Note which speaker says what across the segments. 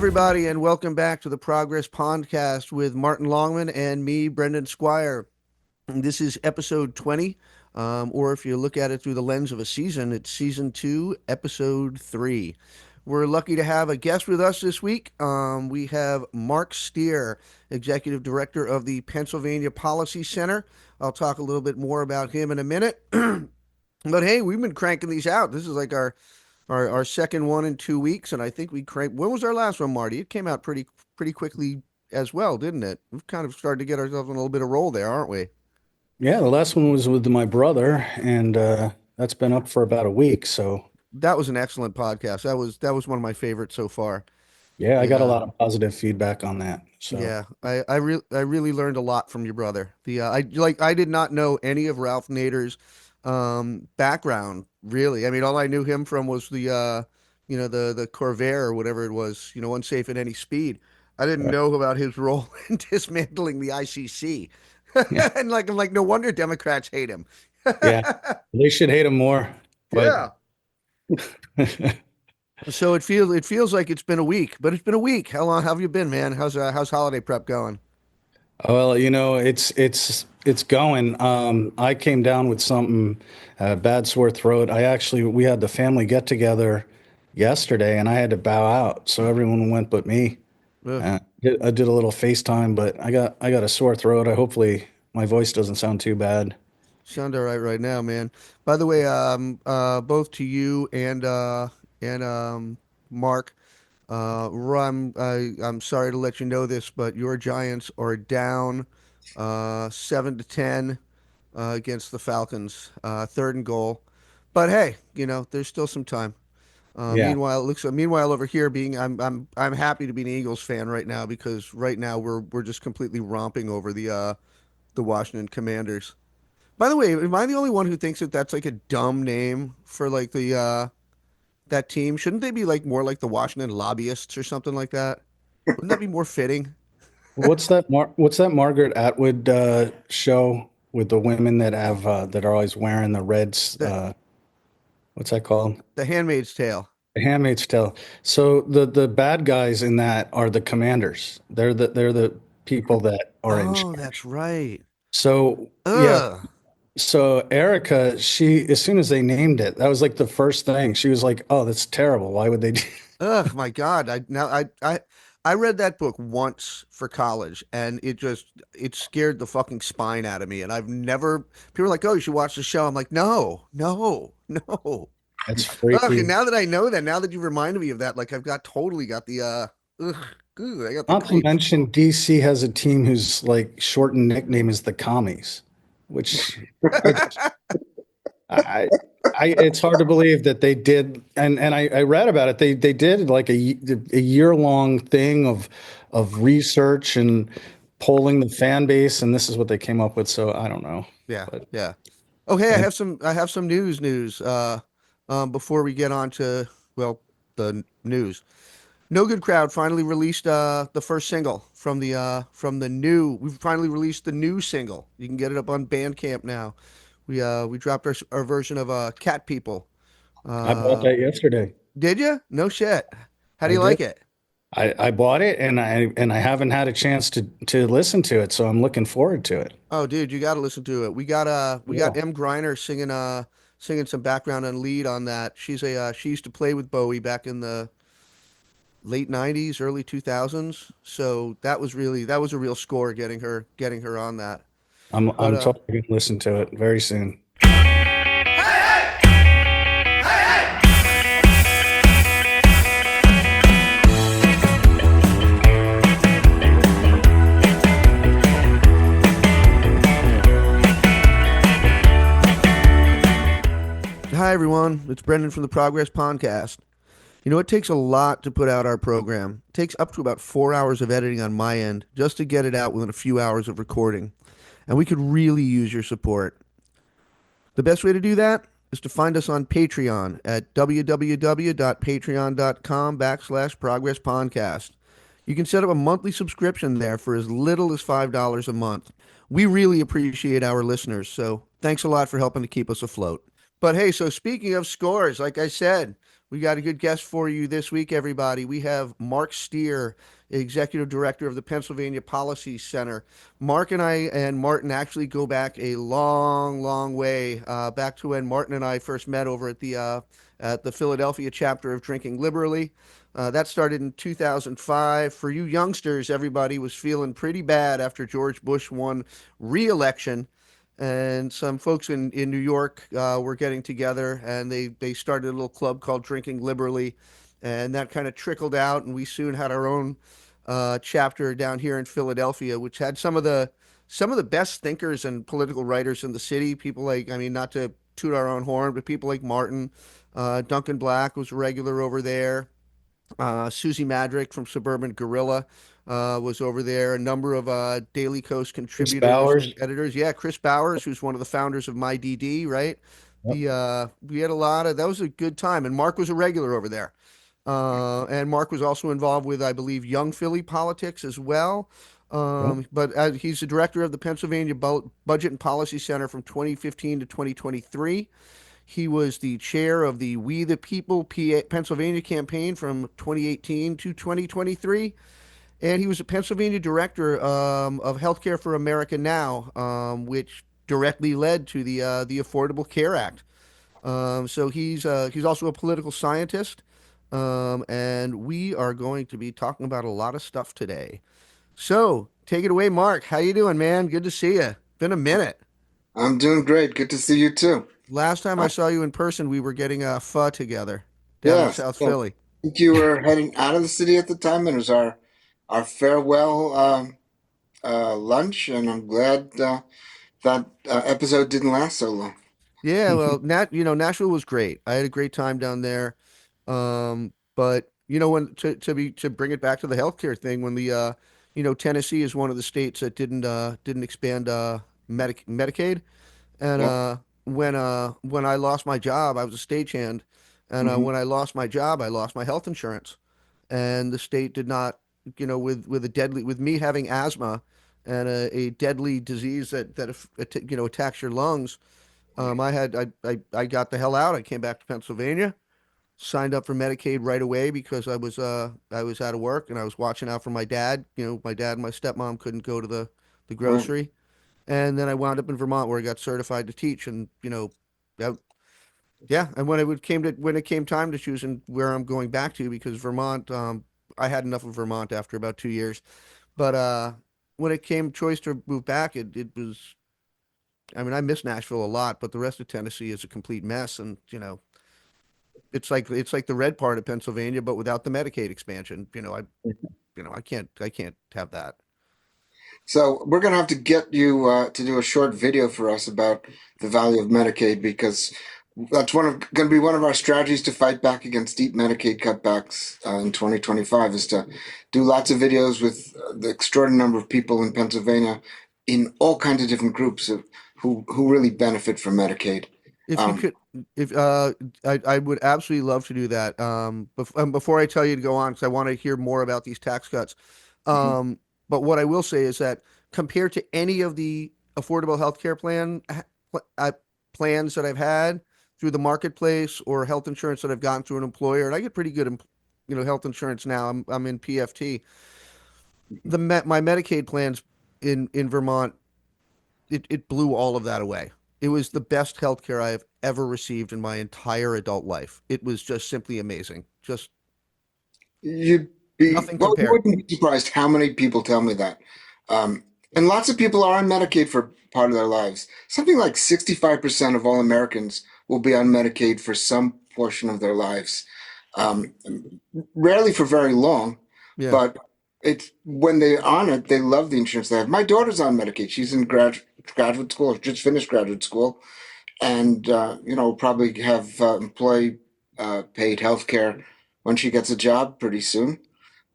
Speaker 1: everybody, and welcome back to the Progress Pondcast with Martin Longman and me, Brendan Squire. This is episode 20, or if you look at it through the lens of a season, it's season 2, episode 3. We're lucky to have a guest with us this week. We have Marc Stier, Executive Director of the Pennsylvania Policy Center. I'll talk a little bit more about him in a minute. But hey, we've been cranking these out. This is like our second one in 2 weeks, and I think we cranked. When was our last one, Marty? It came out pretty quickly as well, didn't it? We've kind of started to get ourselves on a little bit of roll there, aren't we?
Speaker 2: Yeah, the last one was with my brother, and that's been up for about a week. So
Speaker 1: That was an excellent podcast. That was one of my favorites so far.
Speaker 2: yeah, I got a
Speaker 1: Yeah,
Speaker 2: lot of positive feedback on that. So
Speaker 1: yeah. I really learned a lot from your brother. I did not know any of Ralph Nader's background really. I mean, all I knew him from was the Corvair or whatever it was, unsafe at any speed. I didn't
Speaker 2: right.
Speaker 1: know about his role in dismantling the ICC.
Speaker 2: Yeah,
Speaker 1: And I'm like, no wonder Democrats hate him.
Speaker 2: yeah, they should hate him more. But
Speaker 1: Yeah. So it feels like it's been a week, but it's been a week. How long have you been, man? How's holiday prep going?
Speaker 2: well, it's going. I came down with something bad sore throat. We had the family get together yesterday, and I had to bow out, so everyone went but me.
Speaker 1: Ugh,
Speaker 2: I did a little FaceTime, but I got a sore throat. I hopefully my voice doesn't sound too bad.
Speaker 1: sound all right now, man. By the way, both to you and Mark, I'm sorry to let you know this, but your Giants are down 7-10 against the Falcons, third and goal. But hey, there's still some time.
Speaker 2: Yeah.
Speaker 1: Meanwhile over here, I'm happy to be an Eagles fan right now because right now we're just completely romping over the Washington Commanders. By the way, am I the only one who thinks that that's like a dumb name for like the that team? Shouldn't they be like more like the Washington Lobbyists or something like that? Wouldn't that be more fitting?
Speaker 2: What's that Margaret Atwood show with the women that are always wearing the reds?
Speaker 1: The
Speaker 2: What's that called?
Speaker 1: the Handmaid's Tale.
Speaker 2: The Handmaid's Tale. So the bad guys in that are the commanders. They're the people that are in
Speaker 1: Oh,
Speaker 2: charge.
Speaker 1: that's right.
Speaker 2: So yeah.
Speaker 1: Ugh.
Speaker 2: So Erica, she as soon as they named it, that was like the first thing. She was like, "Oh, that's terrible. Why would they do?"
Speaker 1: Ugh, my God. I read that book once for college and it scared the fucking spine out of me. And I've never people are like, "Oh, you should watch the show." I'm like, "No, no, no."
Speaker 2: That's
Speaker 1: Ugh, and
Speaker 2: freaky.
Speaker 1: now that I know that, now that you reminded me of that, like I've got totally got the ugh, I got the
Speaker 2: Not to
Speaker 1: creeps.
Speaker 2: mention, DC has a team whose like shortened nickname is the Commies, which it's I, it's hard to believe that they did, and I read about it. They did like a year long thing of research and polling the fan base, and this is what they came up with. So I don't know,
Speaker 1: Yeah,
Speaker 2: but
Speaker 1: yeah. Oh, hey, I
Speaker 2: and
Speaker 1: have some news. Before we get on to well the news. No Good Crowd finally released the first single from the new. We've finally released the new single. You can get it up on Bandcamp now. We dropped our version of Cat People.
Speaker 2: I bought
Speaker 1: Uh,
Speaker 2: that yesterday.
Speaker 1: did you? No shit. How do
Speaker 2: I
Speaker 1: you
Speaker 2: did.
Speaker 1: like it?
Speaker 2: I bought it, and I haven't had a chance to listen to it, so I'm looking forward to it.
Speaker 1: Oh, dude, you got to listen to it. We got
Speaker 2: Yeah.
Speaker 1: M Griner singing some background and lead on that. She used to play with Bowie back in the late 90s, early 2000s. So that was a real score getting her on that. But
Speaker 2: I'm totally gonna listen to it very soon.
Speaker 1: hi everyone, it's Brendan from the Progress Podcast. It takes a lot to put out our program. It takes up to about 4 hours of editing on my end just to get it out within a few hours of recording. And we could really use your support. The best way to do that is to find us on Patreon at www.patreon.com/Progress Podcast. You can set up a monthly subscription there for as little as $5 a month. We really appreciate our listeners, so thanks a lot for helping to keep us afloat. But hey, so speaking of scores, like I said, We got a good guest for you this week, everybody. We have Marc Stier, Executive Director of the Pennsylvania Policy Center. Mark and I and Martin actually go back a long, long way, back to when Martin and I first met over at the Philadelphia chapter of Drinking Liberally. That started in 2005. For you youngsters, everybody was feeling pretty bad after George Bush won re-election, and some folks in New York were getting together, and they started a little club called Drinking Liberally, and that kind of trickled out, and we soon had our own chapter down here in Philadelphia, which had some of the best thinkers and political writers in the city. People like, I mean, not to toot our own horn, but people like Martin, Duncan Black was a regular over there. Susie Madrick from Suburban Gorilla was over there. A number of Daily Coast
Speaker 2: Chris
Speaker 1: contributors and
Speaker 2: Bowers.
Speaker 1: editors. Yeah, Chris Bowers, who's one of the founders of MyDD, right?
Speaker 2: Yep.
Speaker 1: We had a lot of that was a good time, and Mark was a regular over there. And Mark was also involved with, I believe, Young Philly politics as well.
Speaker 2: Yep.
Speaker 1: But he's the director of the Pennsylvania Budget and Policy Center from 2015 to 2023. He was the chair of the We the People Pennsylvania campaign from 2018 to 2023. And he was a Pennsylvania director of Healthcare for America Now, which directly led to the Affordable Care Act. So he's also a political scientist, and we are going to be talking about a lot of stuff today. So take it away, Mark. How you doing, man? Good to see you. Been a minute.
Speaker 3: I'm doing great. Good to see you too.
Speaker 1: Last time I
Speaker 3: Uh,
Speaker 1: saw you in person, we were getting a pho together down in
Speaker 3: yes,
Speaker 1: South
Speaker 3: yeah. I
Speaker 1: Philly.
Speaker 3: think you were heading out of the city at the time, and it was our farewell lunch, and I'm glad that episode didn't last so long.
Speaker 1: Yeah, well, Nashville was great. I had a great time down there. But when to bring it back to the healthcare thing, when Tennessee is one of the states that didn't expand Medicaid, and
Speaker 3: Yep.
Speaker 1: when I lost my job, I was a stagehand, and
Speaker 3: Hmm.
Speaker 1: when I lost my job, I lost my health insurance, and the state did not, with me having asthma and a deadly disease that attacks your lungs. I got the hell out. I came back to Pennsylvania, signed up for Medicaid right away because I was out of work and I was watching out for my dad. My dad and my stepmom couldn't go to the
Speaker 3: Right.
Speaker 1: grocery, and then I wound up in Vermont where I got certified to teach. And that, yeah. And when it came time to choosing where I'm going back to, because Vermont, I had enough of Vermont after about 2 years. But when it came choice to move back, it was. I mean, I miss Nashville a lot, but the rest of Tennessee is a complete mess, and it's like the red part of Pennsylvania, but without the Medicaid expansion. I can't have that.
Speaker 3: So we're going to have to get you to do a short video for us about the value of Medicaid because that's going to be one of our strategies to fight back against deep Medicaid cutbacks in 2025 is to do lots of videos with the extraordinary number of people in Pennsylvania in all kinds of different groups who really benefit from Medicaid.
Speaker 1: If you
Speaker 3: Um,
Speaker 1: could, if I would absolutely love to do that. Before I tell you to go on, because I want to hear more about these tax cuts.
Speaker 3: mhm.
Speaker 1: Um, but what I will say is that compared to any of the affordable healthcare plans that I've had through the marketplace or health insurance that I've gotten through an employer, and I get pretty good, health insurance now. I'm in PFT. My Medicaid plans in Vermont, it blew all of that away. It was the best healthcare I have ever received in my entire adult life. It was just simply amazing. Just
Speaker 3: You'd be,
Speaker 1: nothing
Speaker 3: well, you
Speaker 1: compared.
Speaker 3: wouldn't be surprised how many people tell me that. And lots of people are on Medicaid for part of their lives. Something like 65% of all Americans will be on Medicaid for some portion of their lives. Um, Rarely for very long,
Speaker 1: Yeah.
Speaker 3: but it's when they're on it, they love the insurance they have. My daughter's on Medicaid. She's in graduate school, just finished graduate school, and probably have employee paid health care when she gets a job pretty soon.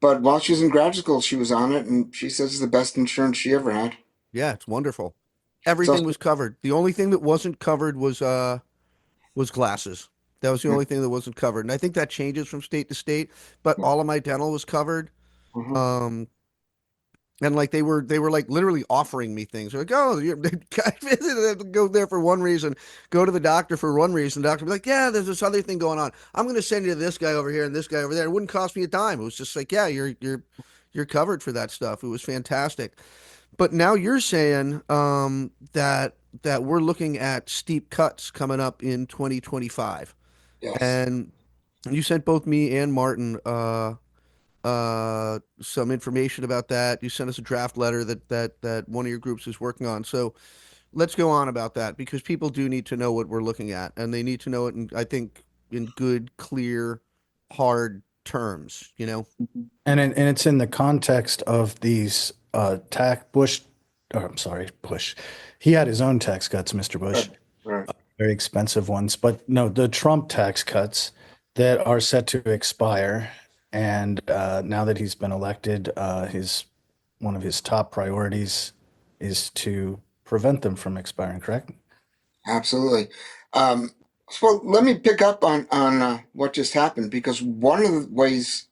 Speaker 3: But while she was in graduate school, she was on it, and she says it's the best insurance she ever had.
Speaker 1: Yeah, it's wonderful.
Speaker 3: So,
Speaker 1: Everything was covered. The only thing that wasn't covered was glasses. That was the only thing that wasn't covered. And I think that changes from state to state, but
Speaker 3: yeah.
Speaker 1: all of my dental was covered.
Speaker 3: Mhm.
Speaker 1: Um, And like they were like literally offering me things. They're like, oh, you're go there for one reason, go to the doctor for one reason. The doctor would be like, yeah, there's this other thing going on. I'm going to send you to this guy over here and this guy over there. It wouldn't cost me a dime. It was just like, yeah, you're covered for that stuff. It was fantastic. But now you're saying that we're looking at steep cuts coming up in 2025,
Speaker 3: Yes,
Speaker 1: and you sent both me and Martin some information about that. You sent us a draft letter that one of your groups is working on. So let's go on about that because people do need to know what we're looking at, and they need to know it, I think, in good, clear, hard terms. You know?
Speaker 2: And it's in the context of these tax Bush, or I'm sorry, Bush. He had his own tax cuts, Mr. Bush,
Speaker 3: right, right.
Speaker 2: very expensive ones. But no, the Trump tax cuts that are set to expire. And now that he's been elected, his one of his top priorities is to prevent them from expiring, correct?
Speaker 3: Absolutely. Um, so let me pick up on what just happened because one of the ways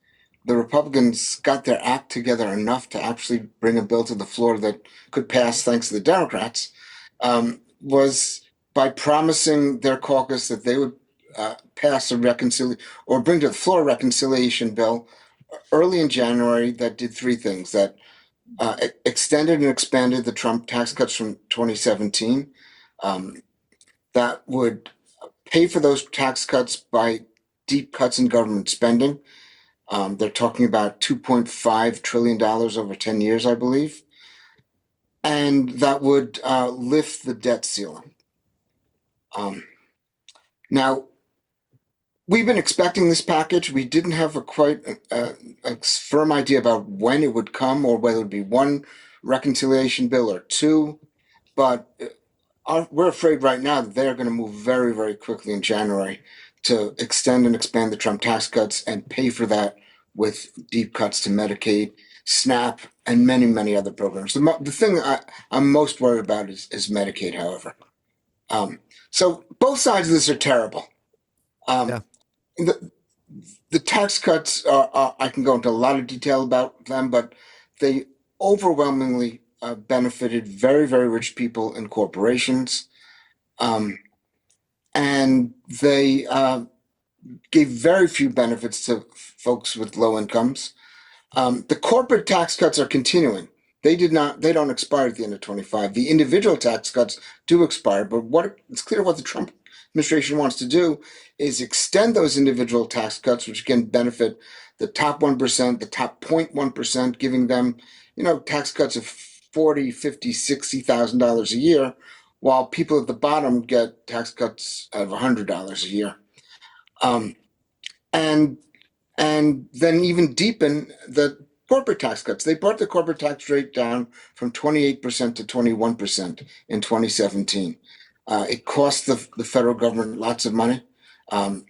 Speaker 3: the Republicans got their act together enough to actually bring a bill to the floor that could pass thanks to the Democrats was by promising their caucus that they would pass a reconciliation or bring to the floor a reconciliation bill early in January that did three things: that extended and expanded the Trump tax cuts from 2017. Um, that would pay for those tax cuts by deep cuts in government spending. They're talking about $2.5 trillion over 10 years, I believe. And that would lift the debt ceiling. Um, Now, we've been expecting this package. We didn't have a firm idea about when it would come or whether it would be one reconciliation bill or two. But we're afraid right now that they're going to move very, very quickly in January to extend and expand the Trump tax cuts and pay for that with deep cuts to Medicaid, SNAP, and many, many other programs. The thing I'm most worried about is Medicaid, however. Um, so both sides of this are terrible. Um,
Speaker 1: Yeah.
Speaker 3: the, the tax cuts I can go into a lot of detail about them, but they overwhelmingly benefited very, very rich people and corporations. Um, and they gave very few benefits to folks with low incomes. The corporate tax cuts are continuing. They did not. They don't expire at the end of 25. The individual tax cuts do expire, but what it's clear what the Trump administration wants to do is extend those individual tax cuts, which can benefit the top 1%, the top 0.1%, giving them, tax cuts of 40, 50, $60,000 a year, while people at the bottom get tax cuts of $100 a year. Um, and and then even deepen the corporate tax cuts. They brought the corporate tax rate down from 28% to 21% in 2017. It cost the federal government lots of money. Um,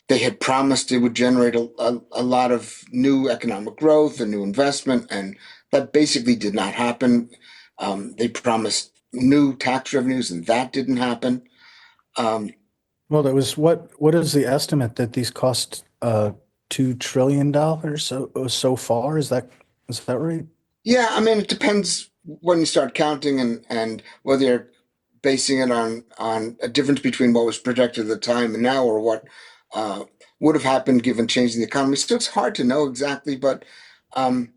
Speaker 3: they had promised it would generate a lot of new economic growth and new investment, and that basically did not happen. They promised new tax revenues, and that didn't happen. Um,
Speaker 2: Well, that was what is the estimate that these cost $2 trillion so far? Is that right?
Speaker 3: Yeah, I mean, it depends when you start counting and whether you're basing it on a difference between what was projected at the time and now, or what uh, would have happened given changing the economy. So it's hard to know exactly, but um,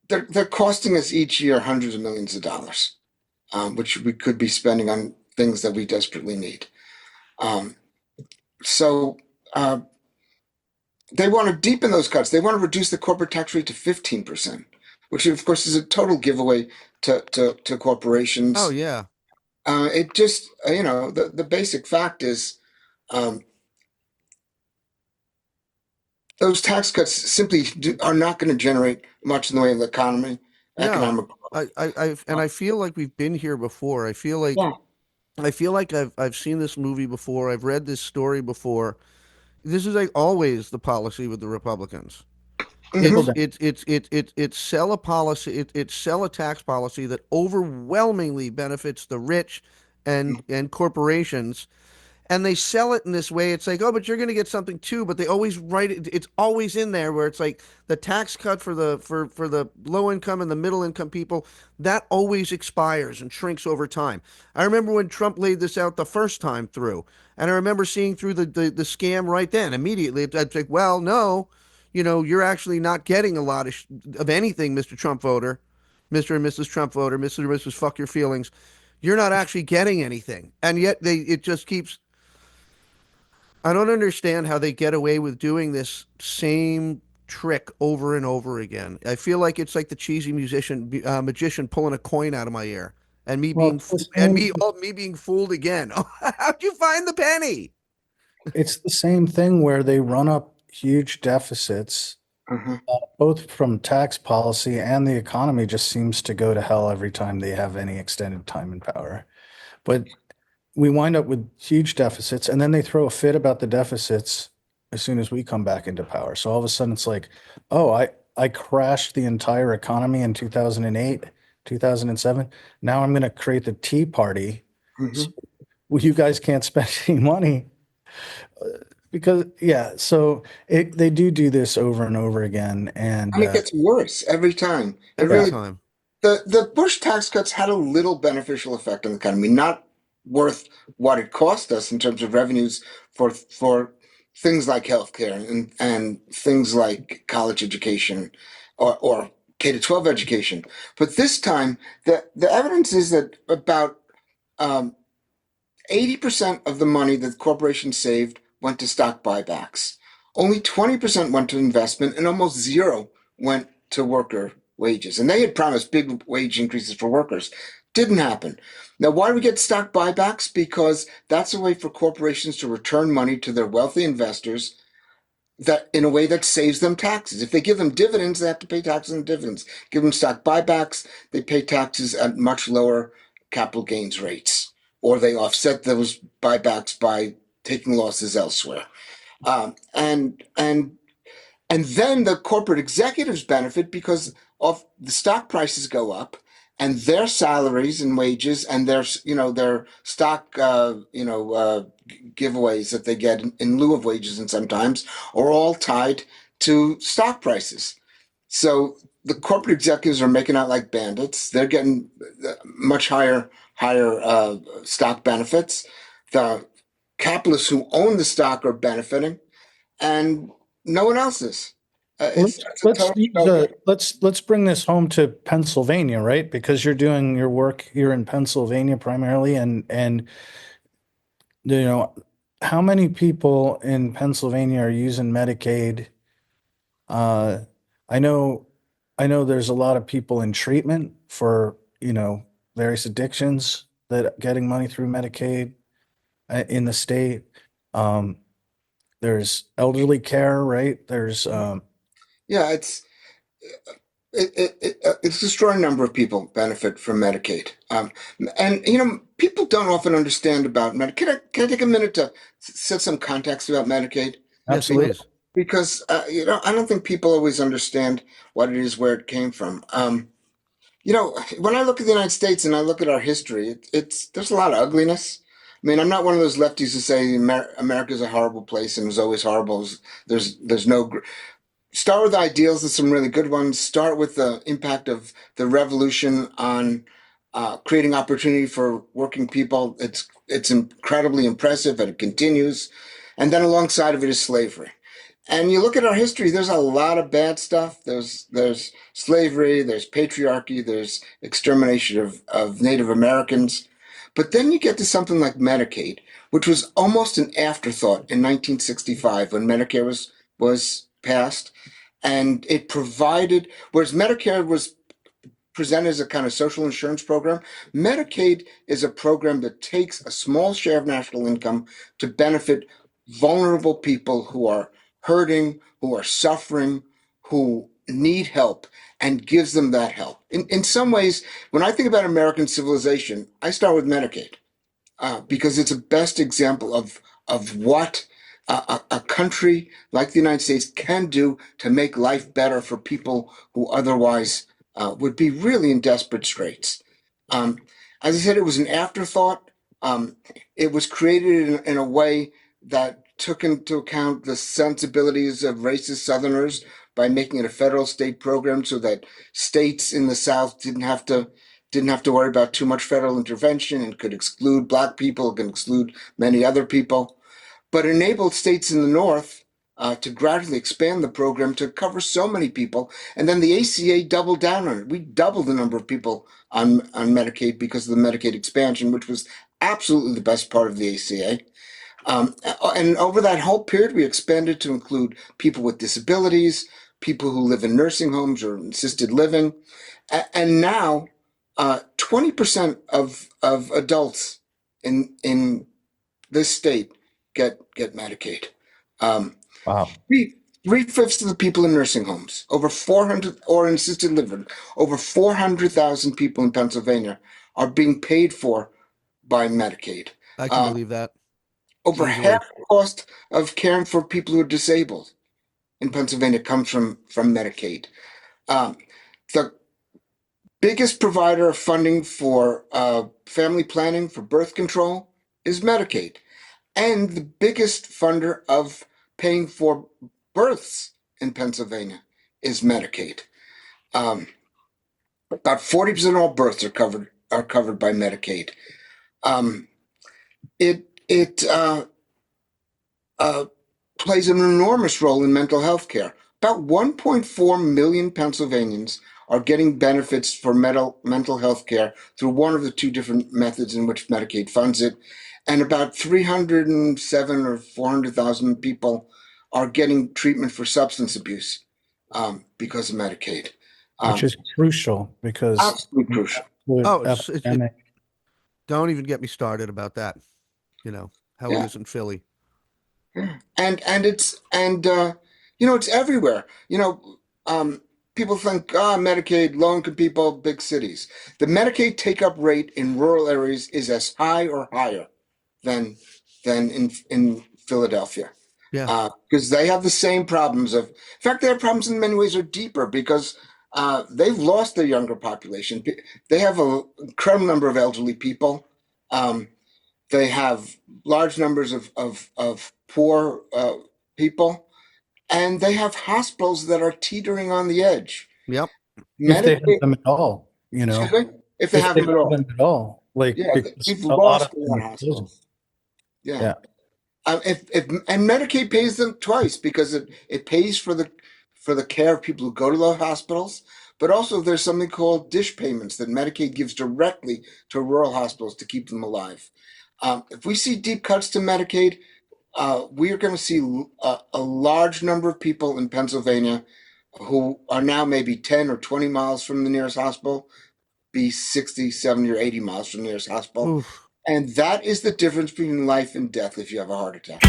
Speaker 3: they're costing us each year hundreds of millions of dollars, which we could be spending on things that we desperately need. Um, so uh, they want to deepen those cuts. They want to reduce the corporate tax rate to 15%, which of course is a total giveaway to
Speaker 1: Oh
Speaker 3: corporations.
Speaker 1: yeah.
Speaker 3: It just, the basic fact is um, those tax cuts simply are not going to generate much in the way of the
Speaker 1: No.
Speaker 3: economic growth.
Speaker 1: And I feel like we've been here before.
Speaker 3: Yeah.
Speaker 1: I feel like I've seen this movie before. I've read this story before. This is like always the policy with the Republicans.
Speaker 2: Trickle
Speaker 3: Hmm.
Speaker 2: down.
Speaker 1: It's sell a policy. It's sell a tax policy that overwhelmingly benefits the rich and corporations, and they sell it in this way. It's like, oh, but you're going to get something too. But they always write it. It's always in there where it's like the tax cut for the low income and the middle income people that always expires and shrinks over time. I remember when Trump laid this out the first time through, and I remember seeing through the scam right then immediately. It's like, well, no, you're actually not getting a lot of anything, Mr. Trump voter, Mr. and Mrs. Trump voter, Mr. and Mrs. Fuck your feelings. You're not actually getting anything, and yet it just keeps. I don't understand how they get away with doing this same trick over and over again. I feel like it's like the cheesy magician pulling a coin out of my ear, and me
Speaker 2: Well,
Speaker 1: being and me being fooled again. How'd you find the penny?
Speaker 2: it's the same thing where they run up huge deficits,
Speaker 3: Uh-huh.
Speaker 2: both from tax policy and the economy just seems to go to hell every time they have any extended time in power. But we wind up with huge deficits, and then they throw a fit about the deficits as soon as we come back into power. So all of a sudden it's like, oh, I crashed the entire economy in 2008, 2007. Now I'm going to create the Tea Party.
Speaker 3: Hmm.
Speaker 2: So, well, you guys can't spend any money because yeah. So they do this over and over again, and
Speaker 3: And it gets worse every time. It
Speaker 1: Every
Speaker 2: yeah,
Speaker 3: really
Speaker 1: time.
Speaker 3: the Bush tax cuts had a little beneficial effect on the economy, not worth what it cost us in terms of revenues for things like healthcare and things like college education or K to 12 education. But this time, the evidence is that about um, 80% of the money that corporations saved went to stock buybacks. Only 20% went to investment, and almost zero went to worker wages. And they had promised big wage increases for workers. Didn't happen. Now, why do we get stock buybacks? Because that's a way for corporations to return money to their wealthy investors that in a way that saves them taxes. If they give them dividends, they have to pay taxes on dividends. Give them stock buybacks, they pay taxes at much lower capital gains rates, or they offset those buybacks by taking losses elsewhere. And then the corporate executives benefit because of the stock prices go up, and their salaries and wages and their stock giveaways that they get in lieu of wages and sometimes are all tied to stock prices. So the corporate executives are making out like bandits. They're getting much higher stock benefits. The capitalists who own the stock are benefiting, and no one else is.
Speaker 2: well,
Speaker 3: It's a total
Speaker 2: let's bring this home to Pennsylvania, right? Because you're doing your work here in Pennsylvania primarily, and you know, how many people in Pennsylvania are using Medicaid? Uh, I know, I know there's a lot of people in treatment for, various addictions that are getting money through Medicaid in the state. Um, there's elderly care, right? There's,
Speaker 3: Yeah, it's a extraordinary number of people benefit from Medicaid. And people don't often understand about Medicaid. Can I take a minute to set some context about Medicaid?
Speaker 1: Yes,
Speaker 2: absolutely.
Speaker 1: please.
Speaker 3: Because I don't think people always understand what it is, where it came from. When I look at the United States and I look at our history, there's a lot of ugliness. I mean, I'm not one of those lefties who say America's a horrible place and it was always horrible. There's no start with ideals. There's some really good ones. Start with the impact of the revolution on creating opportunity for working people. It's incredibly impressive and it continues. And then alongside of it is slavery. And you look at our history, there's a lot of bad stuff. There's slavery, there's patriarchy, there's extermination of Native Americans. But then you get to something like Medicaid, which was almost an afterthought in 1965 when Medicare was passed. And it provided, whereas Medicare was presented as a kind of social insurance program, Medicaid is a program that takes a small share of national income to benefit vulnerable people who are hurting, who are suffering, who need help, and gives them that help. In some ways, when I think about American civilization, I start with Medicaid because it's a best example of what a country like the United States can do to make life better for people who otherwise would be really in desperate straits. Um, as I said, it was an afterthought. It was created in a way that took into account the sensibilities of racist Southerners by making it a federal state program so that states in the South didn't have to worry about too much federal intervention and could exclude black people, could exclude many other people, but enabled states in the North to gradually expand the program to cover so many people. And then the ACA doubled down on it. We doubled the number of people on Medicaid because of the Medicaid expansion, which was absolutely the best part of the ACA. And over that whole period, we expanded to include people with disabilities, people who live in nursing homes or assisted living. And now 20% of adults in this state get Medicaid.
Speaker 2: Wow.
Speaker 3: Three-fifths of the people in nursing homes, over 400, or in assisted living, over 400,000 people in Pennsylvania are being paid for by Medicaid.
Speaker 1: I can believe that.
Speaker 3: Over
Speaker 1: Easily.
Speaker 3: half the cost of caring for people who are disabled in Pennsylvania comes from Medicaid. The biggest provider of funding for family planning for birth control is Medicaid. And the biggest funder of paying for births in Pennsylvania is Medicaid. About 40% of all births are covered by Medicaid. It plays an enormous role in mental health care. About 1.4 million Pennsylvanians are getting benefits for mental health care through one of the two different methods in which Medicaid funds it. And about 307 or 400,000 people are getting treatment for substance abuse because of Medicaid.
Speaker 2: Which is crucial because
Speaker 3: Absolutely crucial.
Speaker 1: Oh,
Speaker 2: epidemic.
Speaker 1: don't even get me started about that. You know how it
Speaker 3: Yeah.
Speaker 1: is in Philly.
Speaker 3: And it's it's everywhere. People think Medicaid, low-income people, big cities. The Medicaid take-up rate in rural areas is as high or higher than in Philadelphia.
Speaker 1: Yeah.
Speaker 3: Because they have the same problems in fact, their problems in many ways are deeper because they've lost their younger population. They have an incredible number of elderly people. They have large numbers of poor people, and they have hospitals that are teetering on the edge.
Speaker 1: Yep.
Speaker 2: If they have
Speaker 3: Medicaid,
Speaker 2: them at all,
Speaker 3: excuse me? If they
Speaker 2: if
Speaker 3: have
Speaker 2: they
Speaker 3: them at
Speaker 2: have
Speaker 3: all.
Speaker 2: them at all,
Speaker 3: Yeah,
Speaker 2: because
Speaker 3: we've
Speaker 2: a lot
Speaker 3: lost
Speaker 2: of
Speaker 3: a
Speaker 2: them
Speaker 3: lot
Speaker 2: are
Speaker 3: of
Speaker 2: closing.
Speaker 3: hospitals. Yeah.
Speaker 2: Yeah.
Speaker 3: And Medicaid pays them twice because it pays for the care of people who go to the hospitals, but also there's something called dish payments that Medicaid gives directly to rural hospitals to keep them alive. If we see deep cuts to Medicaid, we are going to see a large number of people in Pennsylvania who are now maybe 10 or 20 miles from the nearest hospital, be 60, 70, or 80 miles from the nearest hospital.
Speaker 1: Oof.
Speaker 3: And that is the difference between life and death if you have a heart attack.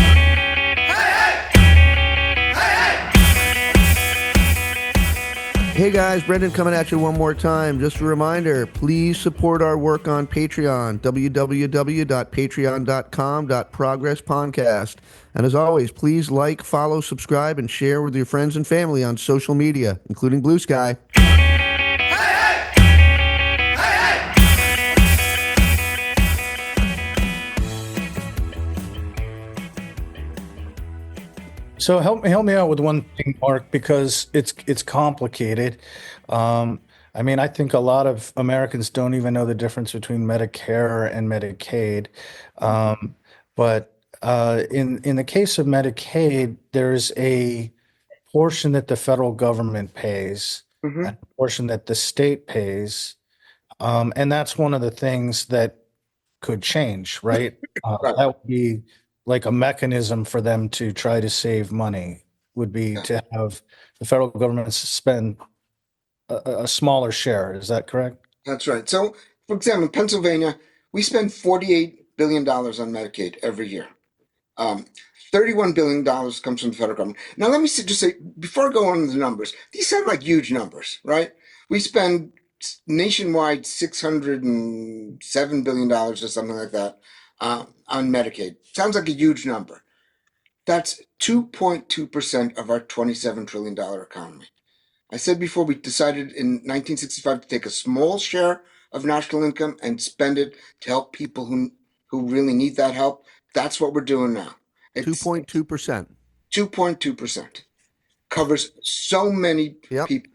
Speaker 1: Hey guys, Brendan coming at you one more time. Just a reminder, please support our work on Patreon, www.patreon.com/progresspodcast. And as always, please like, follow, subscribe, and share with your friends and family on social media, including Blue Sky.
Speaker 2: So help me out with one thing, Mark, because it's complicated. I mean, I think a lot of Americans don't even know the difference between Medicare and Medicaid. But in the case of Medicaid, there's a portion that the federal government pays,
Speaker 3: Mm-hmm.
Speaker 2: and a portion that the state pays, and that's one of the things that could change, right?
Speaker 3: Right.
Speaker 2: That would be like a mechanism for them to try to save money, would be
Speaker 3: Yeah.
Speaker 2: to have the federal government spend a smaller share. Is that correct?
Speaker 3: That's right. So, for example, in Pennsylvania, we spend $48 billion on Medicaid every year. Um, $31 billion comes from the federal government. Now, let me just say, before I go on to the numbers, these sound like huge numbers, right? We spend nationwide $607 billion or something like that on Medicaid. Sounds like a huge number. That's 2.2% of our $27 trillion economy. I said before, we decided in 1965 to take a small share of national income and spend it to help people who really need that help. That's what we're doing now. It's
Speaker 1: 2.2%.
Speaker 3: 2.2%. Covers so many
Speaker 1: Yep.
Speaker 3: people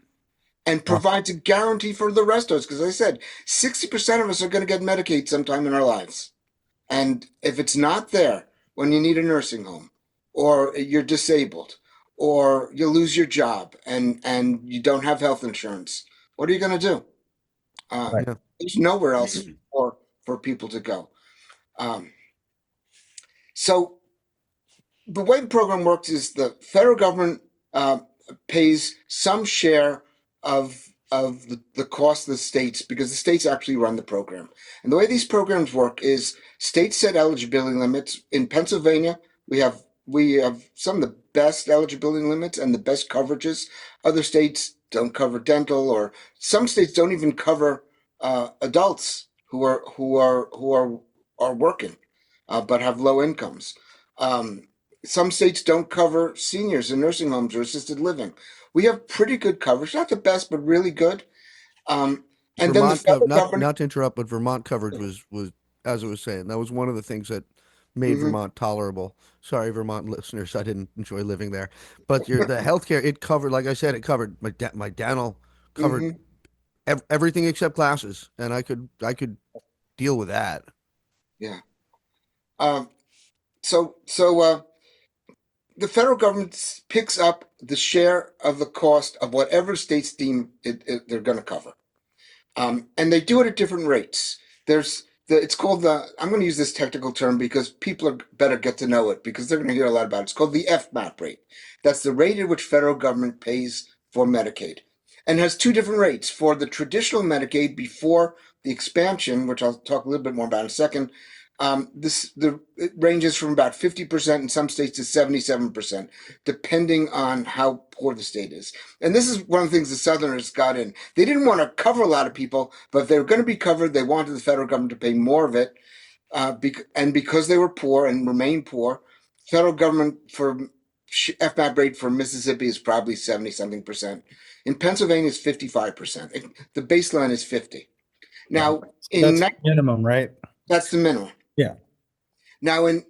Speaker 3: and provides a guarantee for the rest of us. Because I said 60% of us are going to get Medicaid sometime in our lives. And if it's not there when you need a nursing home, or you're disabled, or you lose your job and you don't have health insurance, what are you going to do?
Speaker 2: Right.
Speaker 1: Yeah.
Speaker 3: There's nowhere else for people to go. Um, so the way the program works is the federal government uh, pays some share of the cost of the states because the states actually run the program. And the way these programs work is states set eligibility limits. In Pennsylvania, we have some of the best eligibility limits and the best coverages. Other states don't cover dental, or some states don't even cover adults who are working but have low incomes. Some states don't cover seniors in nursing homes or assisted living. We have pretty good coverage, not the best, but really good. Um, and then the
Speaker 1: Vermont
Speaker 3: federal government.
Speaker 1: not to interrupt, but Vermont coverage was as I was saying, that was one of the things that made
Speaker 3: Mhm,
Speaker 1: Vermont tolerable. Sorry, Vermont listeners, I didn't enjoy living there. But the healthcare, it covered, like I said, it covered my dental, covered
Speaker 3: mhm,
Speaker 1: everything except glasses, and I could deal with that.
Speaker 3: yeah. Um, so the federal government picks up the share of the cost of whatever states deem they're going to cover. And they do it at different rates. It's called I'm going to use this technical term because people are better get to know it because they're going to hear a lot about it. It's called the FMAP rate. That's the rate at which federal government pays for Medicaid. And has two different rates. For the traditional Medicaid before the expansion, which I'll talk a little bit more about in a second, it ranges from about 50% in some states to 77%, depending on how poor the state is. And this is one of the things the Southerners got in. They didn't want to cover a lot of people, but if they were going to be covered, they wanted the federal government to pay more of it. And because they were poor and remain poor, federal government for FMAP rate for Mississippi is probably 70 something percent. In Pennsylvania, it's 55%. The baseline is 50.
Speaker 2: Yeah.
Speaker 3: Now,
Speaker 2: That's minimum, right?
Speaker 3: that's the minimum.
Speaker 2: Yeah.
Speaker 3: Now, when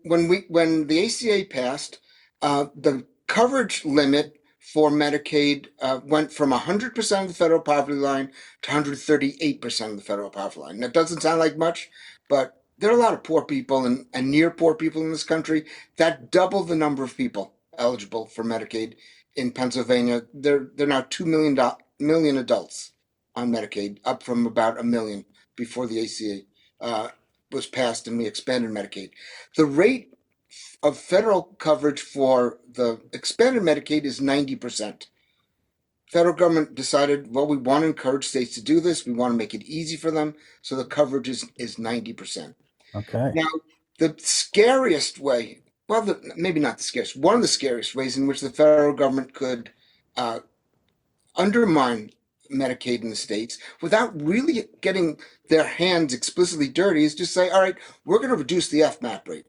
Speaker 3: the ACA passed, the coverage limit for Medicaid went from 100% of the federal poverty line to 138% of the federal poverty line. That doesn't sound like much, but there are a lot of poor people and near poor people in this country. That doubled the number of people eligible for Medicaid in Pennsylvania. They're now 2 million adults on Medicaid, up from about a million before the ACA was passed and we expanded Medicaid. The rate of federal coverage for the expanded Medicaid is 90%. Federal government decided, well, we want to encourage states to do this. We want to make it easy for them. So the coverage is 90%.
Speaker 2: Okay.
Speaker 3: Now, the scariest way, well, maybe not the scariest, one of the scariest ways in which the federal government could uh, undermine Medicaid in the states without really getting their hands explicitly dirty is just say, all right, we're going to reduce the FMAP rate.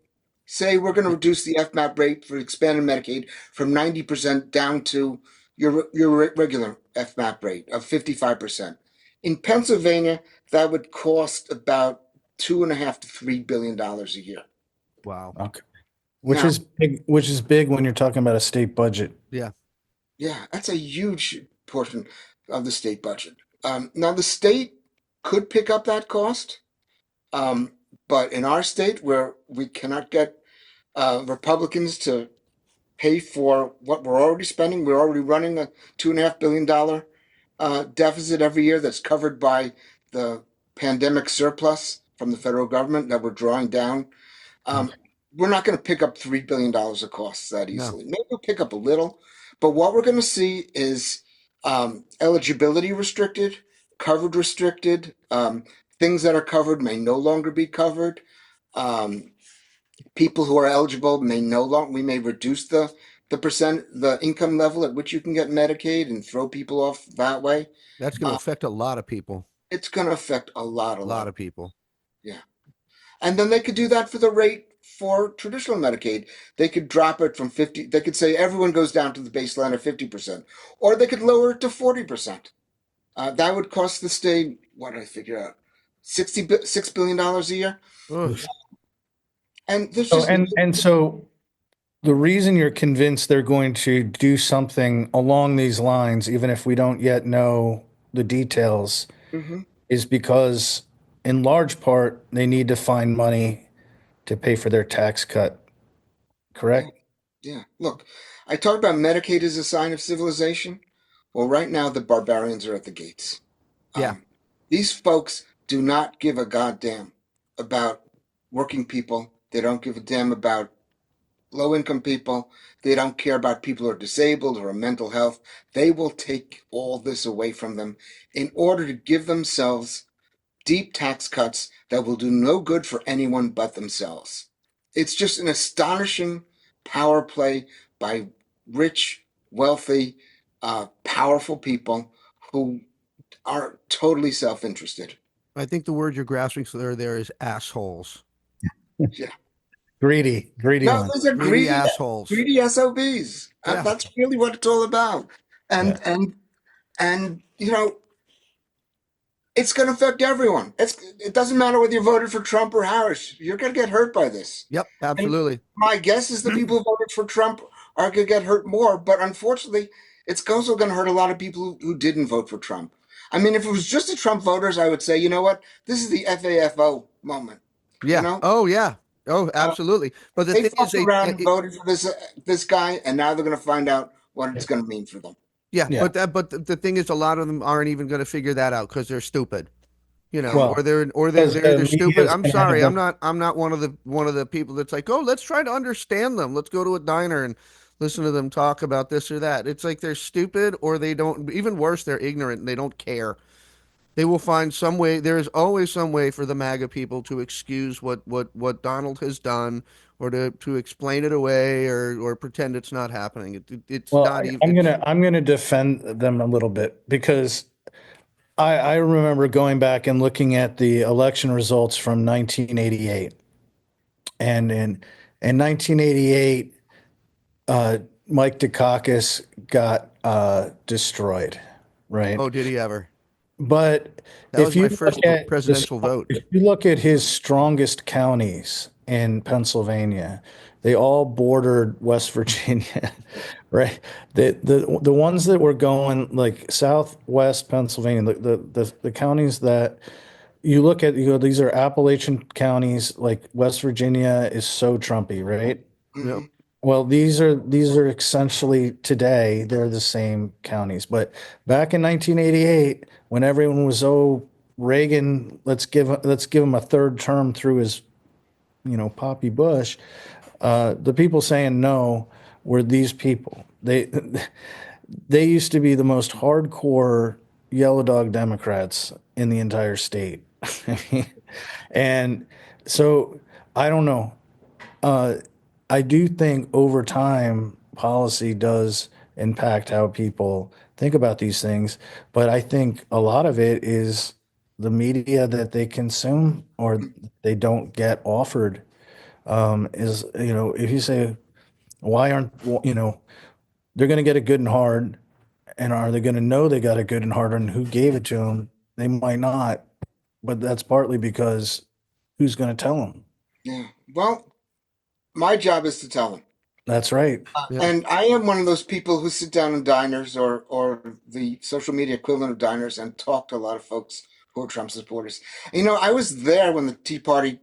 Speaker 3: Say we're going to reduce the FMAP rate for expanded Medicaid from 90% down to your regular FMAP rate of 55%. In Pennsylvania, that would cost about $2.5 to $3 billion a year.
Speaker 1: Wow.
Speaker 2: Okay.
Speaker 3: Now,
Speaker 2: Which is big when you're talking about a state budget.
Speaker 1: Yeah.
Speaker 3: yeah, that's a huge portion of the state budget. Now, the state could pick up that cost, um, but in our state, where we cannot get Republicans to pay for what we're already spending, we're already running a $2.5 billion deficit every year that's covered by the pandemic surplus from the federal government that we're drawing down. Um, we're not going to pick up $3 billion of costs that
Speaker 1: No.
Speaker 3: easily. Maybe we'll pick up a little, but what we're going to see is eligibility restricted, covered restricted. Things that are covered may no longer be covered. Um, People who are eligible may no longer. We may reduce the income level at which you can get Medicaid and throw people off that way.
Speaker 1: That's going to
Speaker 3: Uh,
Speaker 1: affect a lot of people.
Speaker 3: it's going to affect a lot, a
Speaker 1: A
Speaker 3: lot
Speaker 1: lot
Speaker 3: of
Speaker 1: of people.
Speaker 3: yeah. And then they could do that for the rate for traditional Medicaid. They could drop it from 50, they could say everyone goes down to the baseline of 50%, or they could lower it to 40%. That would cost the state, what did I figure out? $6 billion a year.
Speaker 1: Ugh.
Speaker 2: Oof.
Speaker 3: And there's
Speaker 2: So
Speaker 3: just
Speaker 2: and so the reason you're convinced they're going to do something along these lines, even if we don't yet know the details,
Speaker 3: Mhm.
Speaker 2: is because in large part they need to find money to pay for their tax cut,
Speaker 3: Yeah,
Speaker 2: correct?
Speaker 3: yeah. Look, I talked about Medicaid as a sign of civilization. Well, right now the barbarians are at the gates.
Speaker 1: Yeah.
Speaker 3: Um, these folks do not give a goddamn about working people. They don't give a damn about low income people. They don't care about people who are disabled or mental health. They will take all this away from them in order to give themselves deep tax cuts that will do no good for anyone but themselves. It's just an astonishing power play by rich, wealthy, powerful people who are totally self-interested.
Speaker 1: I think the word you're grasping for there is assholes.
Speaker 3: Yeah.
Speaker 2: Greedy
Speaker 3: No,
Speaker 2: one.
Speaker 3: those are
Speaker 1: Greedy
Speaker 3: greedy,
Speaker 1: assholes.
Speaker 3: greedy SOBs.
Speaker 1: Yeah.
Speaker 3: That's really what it's all about.
Speaker 2: Yeah.
Speaker 3: And you know, it's going to affect everyone. It doesn't matter whether you voted for Trump or Harris. You're going to get hurt by this.
Speaker 1: Yep.
Speaker 3: And
Speaker 1: Absolutely.
Speaker 3: my guess is the people who voted for Trump are going to get hurt more. But unfortunately, it's also going to hurt a lot of people who didn't vote for Trump. I mean, if it was just the Trump voters, I would say, you know what? This is the FAFO moment. You
Speaker 1: Yeah.
Speaker 3: know,
Speaker 1: Oh, yeah. Oh,
Speaker 3: uh,
Speaker 1: absolutely. But the
Speaker 3: they
Speaker 1: thing is,
Speaker 3: fucked around and voted for this guy, and now they're going to find out what it's going to mean for them.
Speaker 1: yeah.
Speaker 2: Yeah.
Speaker 1: But the thing is, a lot of them aren't even going to figure that out because they're stupid.
Speaker 3: Yeah,
Speaker 2: Well,
Speaker 1: Or they're
Speaker 2: because
Speaker 1: they're
Speaker 2: the
Speaker 1: either
Speaker 2: media
Speaker 1: stupid.
Speaker 2: is
Speaker 1: I'm
Speaker 2: going to have
Speaker 1: sorry, I'm
Speaker 2: them.
Speaker 1: not one of the people that's like, oh, let's try to understand them. Let's go to a diner and listen to them talk about this or that. It's like they're stupid, or they don't. Even worse, they're ignorant and they don't care. They will find some way. There is always some way for the MAGA people to excuse what Donald has done, or to explain it away, or pretend it's not happening. It's
Speaker 2: Well,
Speaker 1: not even.
Speaker 2: I'm
Speaker 1: It's
Speaker 2: gonna defend them a little bit because I remember going back and looking at the election results from 1988, and in 1988, Mike Dukakis got destroyed, right?
Speaker 1: oh, did he ever?
Speaker 2: But
Speaker 1: That was
Speaker 2: if
Speaker 1: my
Speaker 2: you look
Speaker 1: first
Speaker 2: at
Speaker 1: presidential vote.
Speaker 2: if you look at his strongest counties in Pennsylvania, they all bordered West Virginia, right? The ones that were going like southwest Pennsylvania, the counties that you look at, you go, these are Appalachian counties, like West Virginia is so Trumpy, right?
Speaker 1: Yep.
Speaker 3: hmm
Speaker 2: Well, these are essentially today they're the same counties, but back in 1988, when everyone was Reagan, let's give him a third term through his Poppy Bush, the people saying no were these people. They used to be the most hardcore yellow dog Democrats in the entire state. And so I don't know. I do think over time, policy does impact how people think about these things, but I think a lot of it is the media that they consume or they don't get offered. Is if you say why aren't they're going to get it good and hard, and are they going to know they got it good and hard, and who gave it to them? They might not, but that's partly because who's going to tell them?
Speaker 3: Yeah. Well, my job is to tell them.
Speaker 2: That's right.
Speaker 1: Yeah.
Speaker 3: And I am one of those people who sit down in diners or the social media equivalent of diners and talk to a lot of folks who are Trump supporters. You know, I was there when the Tea Party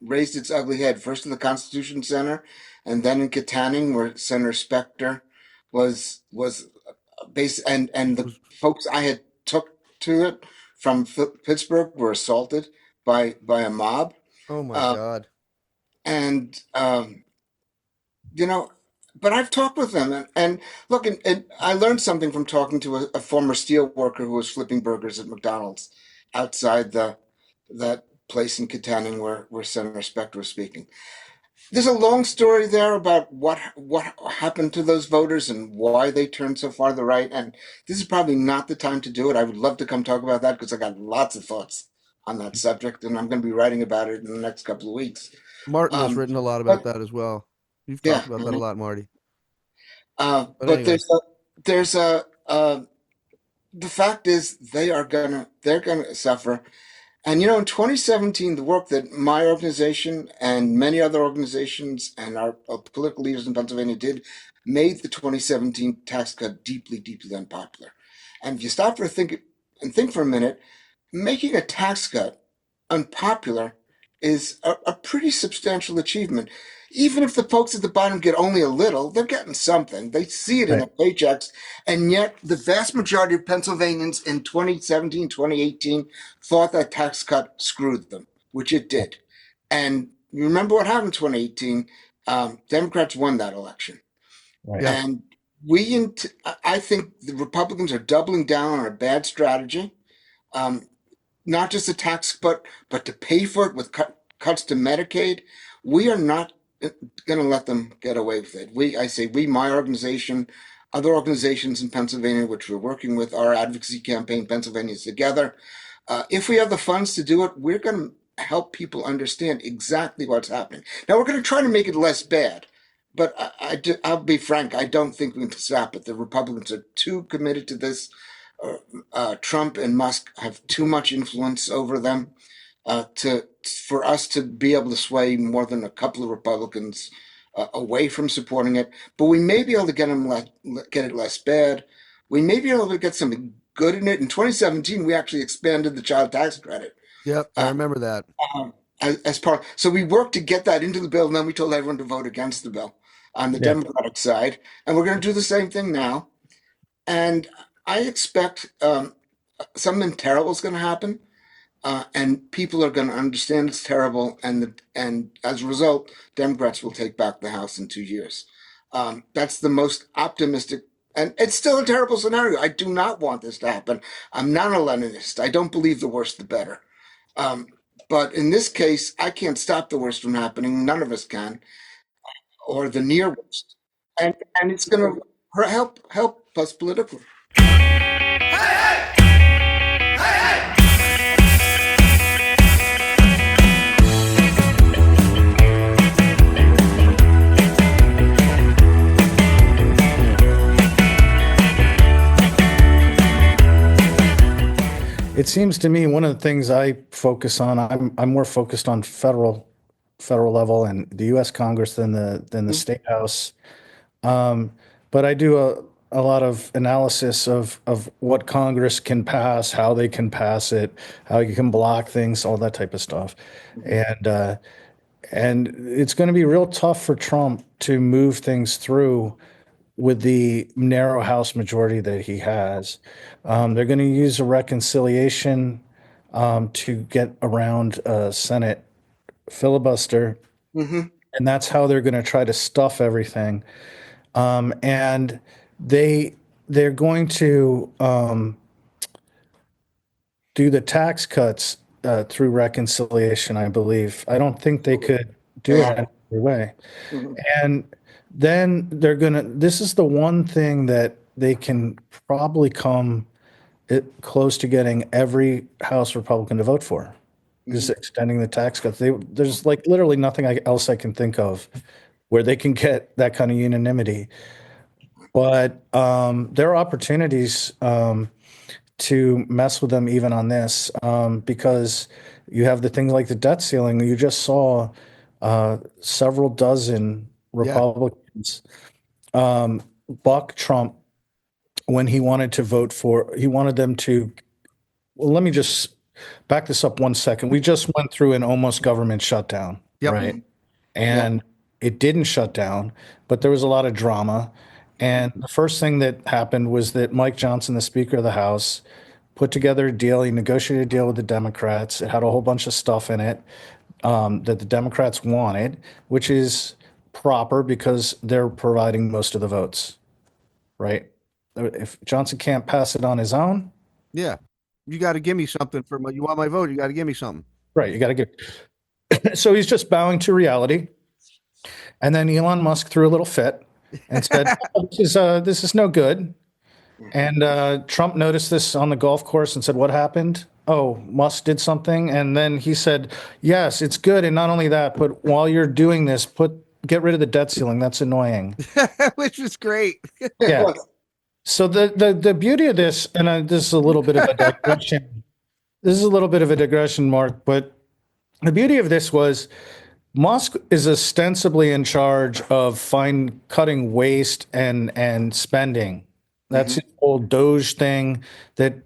Speaker 3: raised its ugly head, first in the Constitution Center and then in Katanning, where Senator Specter was base and the
Speaker 1: Was
Speaker 3: folks I had took to it from Pittsburgh were assaulted by a mob.
Speaker 1: oh my
Speaker 3: Uh,
Speaker 1: God.
Speaker 3: and you know, but I've talked with them, and look, and I learned something from talking to a former steel worker who was flipping burgers at McDonald's outside that place in Katanning where Senator Specter was speaking. There's a long story there about what happened to those voters and why they turned so far to the right, and this is probably not the time to do it. I would love to come talk about that because I got lots of thoughts on that subject, and I'm going to be writing about it in the next couple of weeks.
Speaker 1: Martin has
Speaker 3: Um,
Speaker 1: written a lot about
Speaker 3: but
Speaker 1: that as well. You've
Speaker 3: yeah.
Speaker 1: talked about that a lot, Marty. But
Speaker 3: But
Speaker 1: anyway,
Speaker 3: there's a the fact is they're gonna suffer, And in 2017, the work that my organization and many other organizations and our political leaders in Pennsylvania did made the 2017 tax cut deeply, deeply unpopular. And if you stop for a think for a minute, making a tax cut unpopular is a pretty substantial achievement. Even if the folks at the bottom get only a little, they're getting something. They see it in
Speaker 2: Right.
Speaker 3: their paychecks. And yet, the vast majority of Pennsylvanians in 2017, 2018 thought that tax cut screwed them, which it did. And you remember what happened in 2018? Democrats won that election.
Speaker 2: Right.
Speaker 1: Yeah.
Speaker 3: And I think the Republicans are doubling down on a bad strategy. Not just a tax, but to pay for it with cuts to Medicaid. We are not going to let them get away with it. My organization, other organizations in Pennsylvania, which we're working with, our advocacy campaign, Pennsylvanians Together. If we have the funds to do it, we're going to help people understand exactly what's happening. Now, we're going to try to make it less bad. But I'll be frank, I don't think we can stop it. The Republicans are too committed to this. Trump and Musk have too much influence over them for us to be able to sway more than a couple of Republicans away from supporting it. But we may be able to get it less bad. We may be able to get something good in it. In 2017, we actually expanded the child tax credit.
Speaker 1: Yep, I remember that.
Speaker 3: As part, so we worked to get that into the bill, and then we told everyone to vote against the bill on the Democratic side, and we're going to do the same thing now. And I expect something terrible is going to happen, and people are going to understand it's terrible, and as a result, Democrats will take back the House in 2 years. That's the most optimistic, and it's still a terrible scenario. I do not want this to happen. I'm not a Leninist. I don't believe the worse the better. But in this case, I can't stop the worst from happening. None of us can, or the near worst, and it's going to help us politically.
Speaker 2: It seems to me one of the things I focus on, I'm more focused on federal level and the U.S. Congress than the state house. But I do a lot of analysis of what Congress can pass, how they can pass it, how you can block things, all that type of stuff. And it's going to be real tough for Trump to move things through with the narrow House majority that he has. They're going to use a reconciliation to get around a Senate filibuster, and that's how they're going to try to stuff everything. And they're going to do the tax cuts through reconciliation, I believe. I don't think they could do it any other way. And then this is the one thing that they can probably come close to getting every House Republican to vote for, is extending the tax cuts. There's like literally nothing else I can think of where they can get that kind of unanimity. But there are opportunities to mess with them even on this, because you have the things like the debt ceiling. You just saw several dozen Republicans buck Trump when he wanted them to, well, let me just back this up 1 second. We just went through an almost government shutdown, right? And it didn't shut down, but there was a lot of drama. And the first thing that happened was that Mike Johnson, the Speaker of the House, put together a deal. He negotiated a deal with the Democrats. It had a whole bunch of stuff in it that the Democrats wanted, which is proper because they're providing most of the votes, right? If Johnson can't pass it on his own,
Speaker 1: you got to give me something you want my vote. You got to give me something.
Speaker 2: Right. You got to get. So he's just bowing to reality. And then Elon Musk threw a little fit and said, this is no good. And Trump noticed this on the golf course and said, what happened? Oh, Musk did something. And then he said, yes, it's good. And not only that, but while you're doing this, get rid of the debt ceiling. That's annoying.
Speaker 1: Which is great.
Speaker 2: Yeah. So the beauty of this, and this is a little bit of a digression. this is a little bit of a digression, Mark, but the beauty of this was Musk is ostensibly in charge of cutting waste and spending. That's
Speaker 3: Hmm.
Speaker 2: his whole Doge thing that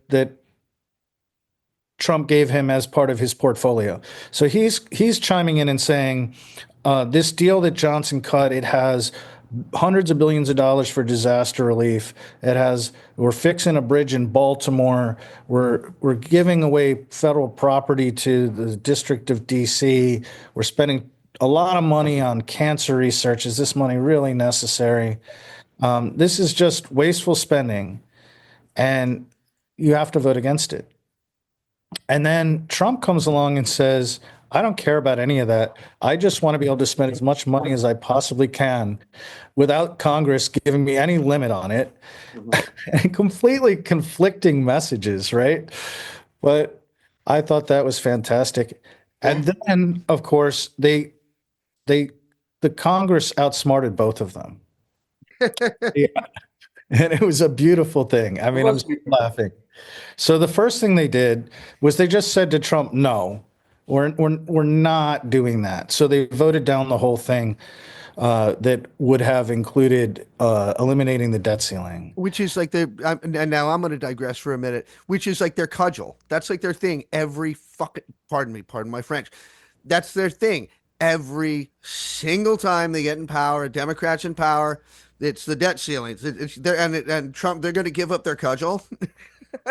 Speaker 2: Trump gave him as part of his portfolio. So he's chiming in and saying, this deal that Johnson cut, it has hundreds of billions of dollars for disaster relief. We're fixing a bridge in Baltimore. We're giving away federal property to the District of DC. We're spending a lot of money on cancer research. Is this money really necessary? This is just wasteful spending, and you have to vote against it. And then Trump comes along and says, I don't care about any of that. I just want to be able to spend as much money as I possibly can without Congress giving me any limit on it.
Speaker 3: Hmm.
Speaker 2: And completely conflicting messages, right? But I thought that was fantastic.
Speaker 3: Yeah.
Speaker 2: And then, of course, the Congress outsmarted both of them. Yeah. And it was a beautiful thing. I
Speaker 3: It
Speaker 2: mean, I'm
Speaker 3: was
Speaker 2: still
Speaker 3: beautiful.
Speaker 2: laughing. So the first thing they did was they just said to Trump, no, we're not doing that. So they voted down the whole thing that would have included eliminating the debt ceiling.
Speaker 1: Which is like and now I'm going to digress for a minute, which is like their cudgel. That's like their thing every fucking, pardon my French. That's their thing. Every single time they get in power, Democrats in power, it's the debt ceilings. And Trump, they're going to give up their cudgel.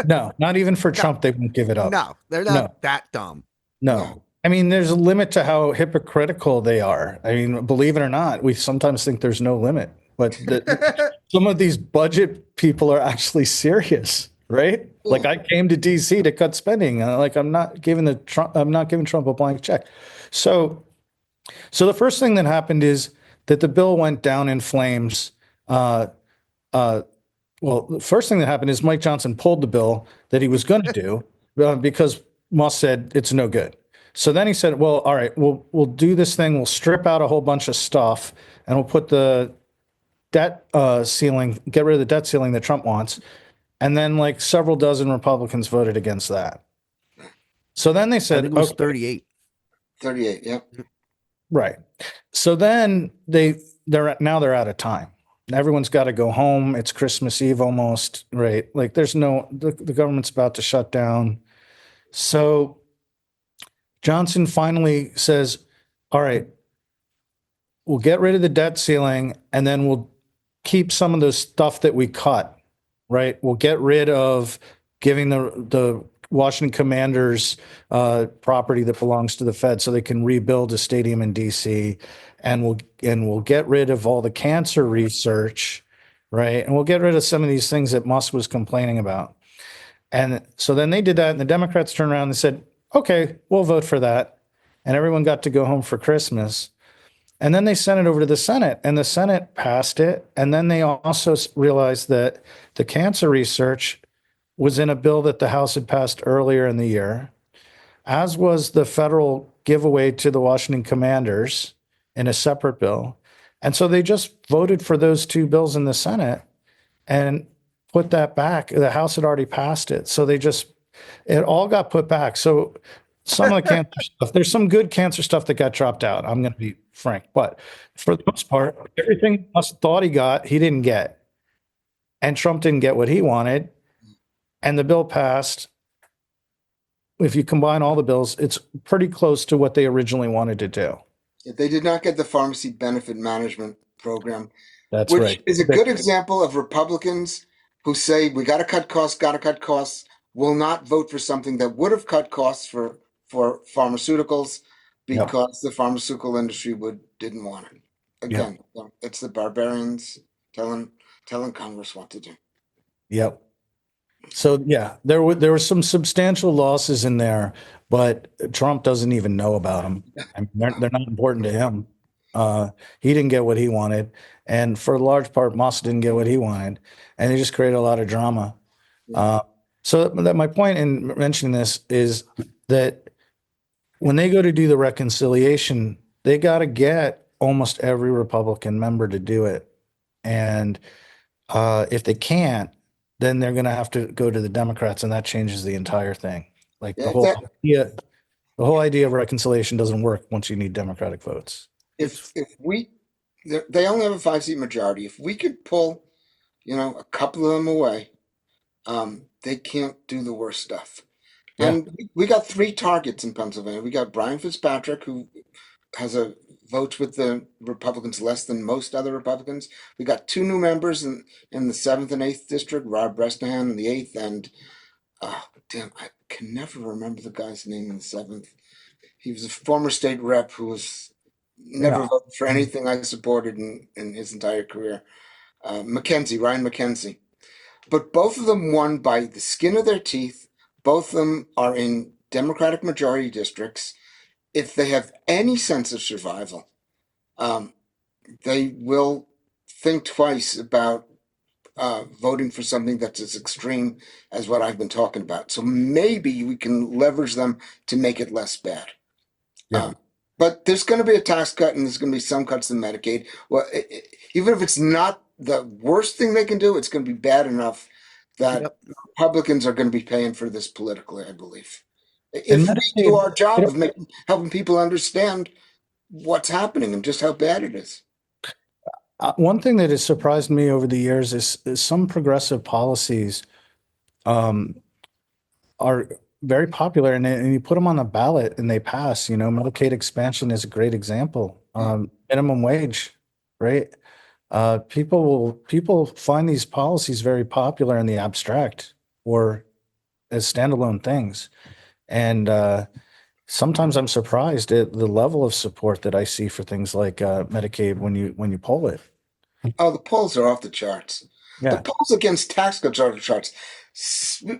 Speaker 2: No, not even for
Speaker 1: No,
Speaker 2: Trump, they won't give it up.
Speaker 1: no, they're
Speaker 2: No,
Speaker 1: not that dumb.
Speaker 3: No.
Speaker 2: no. I mean, there's a limit to how hypocritical they are. I mean, believe it or not, we sometimes think there's no limit, but some of these budget people are actually serious, right? Like
Speaker 3: Yeah.
Speaker 2: I came to DC to cut spending. Like I'm not giving Trump a blank check. So, so the first thing that happened is that the bill went down in flames. Uh, uh, well, the first thing that happened is Mike Johnson pulled the bill that he was going to do because Musk said it's no good. So then he said, "Well, all right, we'll do this thing. We'll strip out a whole bunch of stuff, and we'll put the debt ceiling, get rid of the debt ceiling that Trump wants." And then, like several dozen Republicans voted against that. So then they
Speaker 1: I
Speaker 2: said,
Speaker 1: think it was
Speaker 2: "Okay,
Speaker 1: 38.
Speaker 3: 38. Yep.
Speaker 2: right." So then they're out of time. Everyone's got to go home. It's Christmas Eve almost, right? Like the government's about to shut down. So Johnson finally says, all right, we'll get rid of the debt ceiling and then we'll keep some of the stuff that we cut, right? We'll get rid of giving the Washington Commanders property that belongs to the Fed so they can rebuild a stadium in DC, and we'll get rid of all the cancer research, right? And we'll get rid of some of these things that Musk was complaining about. And so then they did that, and the Democrats turned around and said, okay, we'll vote for that. And everyone got to go home for Christmas. And then they sent it over to the Senate, and the Senate passed it. And then they also realized that the cancer research was in a bill that the House had passed earlier in the year, as was the federal giveaway to the Washington Commanders in a separate bill. And so they just voted for those two bills in the Senate and put that back. The House had already passed it. So it all got put back. So some of the cancer stuff, there's some good cancer stuff that got dropped out. I'm going to be frank. But for the most part, everything Musk thought he didn't get. And Trump didn't get what he wanted. And the bill passed. If you combine all the bills, it's pretty close to what they originally wanted to do.
Speaker 3: They did not get the pharmacy benefit management program,
Speaker 2: That's
Speaker 3: which
Speaker 2: right.
Speaker 3: is a good example of Republicans who say we got to cut costs, will not vote for something that would have cut costs for pharmaceuticals
Speaker 2: Yep.
Speaker 3: because the pharmaceutical industry didn't want it.
Speaker 2: Yep.
Speaker 3: Again, it's the barbarians telling Congress what to do.
Speaker 2: Yep. So yeah, there were some substantial losses in there, but Trump doesn't even know about them. I mean, they're not important to him. He didn't get what he wanted, and for a large part, Musk didn't get what he wanted, and they just created a lot of drama. So that my point in mentioning this is that when they go to do the reconciliation, they got to get almost every Republican member to do it, and if they can't, then they're going to have to go to the Democrats, and that changes the entire thing. Like
Speaker 3: Yeah, that,
Speaker 2: the whole idea of reconciliation doesn't work once you need Democratic votes.
Speaker 1: It's
Speaker 3: if we, they only have a 5-seat majority. If we could pull, a couple of them away, they can't do the worst stuff.
Speaker 2: Yeah.
Speaker 3: And we got 3 targets in Pennsylvania. We got Brian Fitzpatrick, who has a votes with the Republicans less than most other Republicans. We got 2 new members in the 7th and 8th district, Rob Bresnahan in the 8th, and damn, I can never remember the guy's name in the 7th. He was a former state rep who was never
Speaker 2: Yeah.
Speaker 3: voted for anything I supported in his entire career. Ryan McKenzie. But both of them won by the skin of their teeth. Both of them are in Democratic majority districts. If they have any sense of survival, um, they will think twice about voting for something that's as extreme as what I've been talking about. So maybe we can leverage them to make it less bad.
Speaker 2: Yeah.
Speaker 3: But there's going to be a tax cut and there's going to be some cuts in Medicaid. Well, even if it's not the worst thing they can do, it's going to be bad enough that
Speaker 1: Yep.
Speaker 3: Republicans are going to be paying for this politically, I believe.
Speaker 2: And
Speaker 3: If we do
Speaker 2: Medicaid,
Speaker 3: our job of helping people understand what's happening and just how bad it is.
Speaker 2: one thing that has surprised me over the years is some progressive policies um, are very popular, and you put them on the ballot and they pass. Medicaid expansion is a great example. Minimum wage, right? People find these policies very popular in the abstract or as standalone things, and sometimes I'm surprised at the level of support that I see for things like Medicaid when you poll it.
Speaker 3: Oh, the polls are off the charts. The
Speaker 2: Yeah,
Speaker 3: polls against tax cuts are off the charts.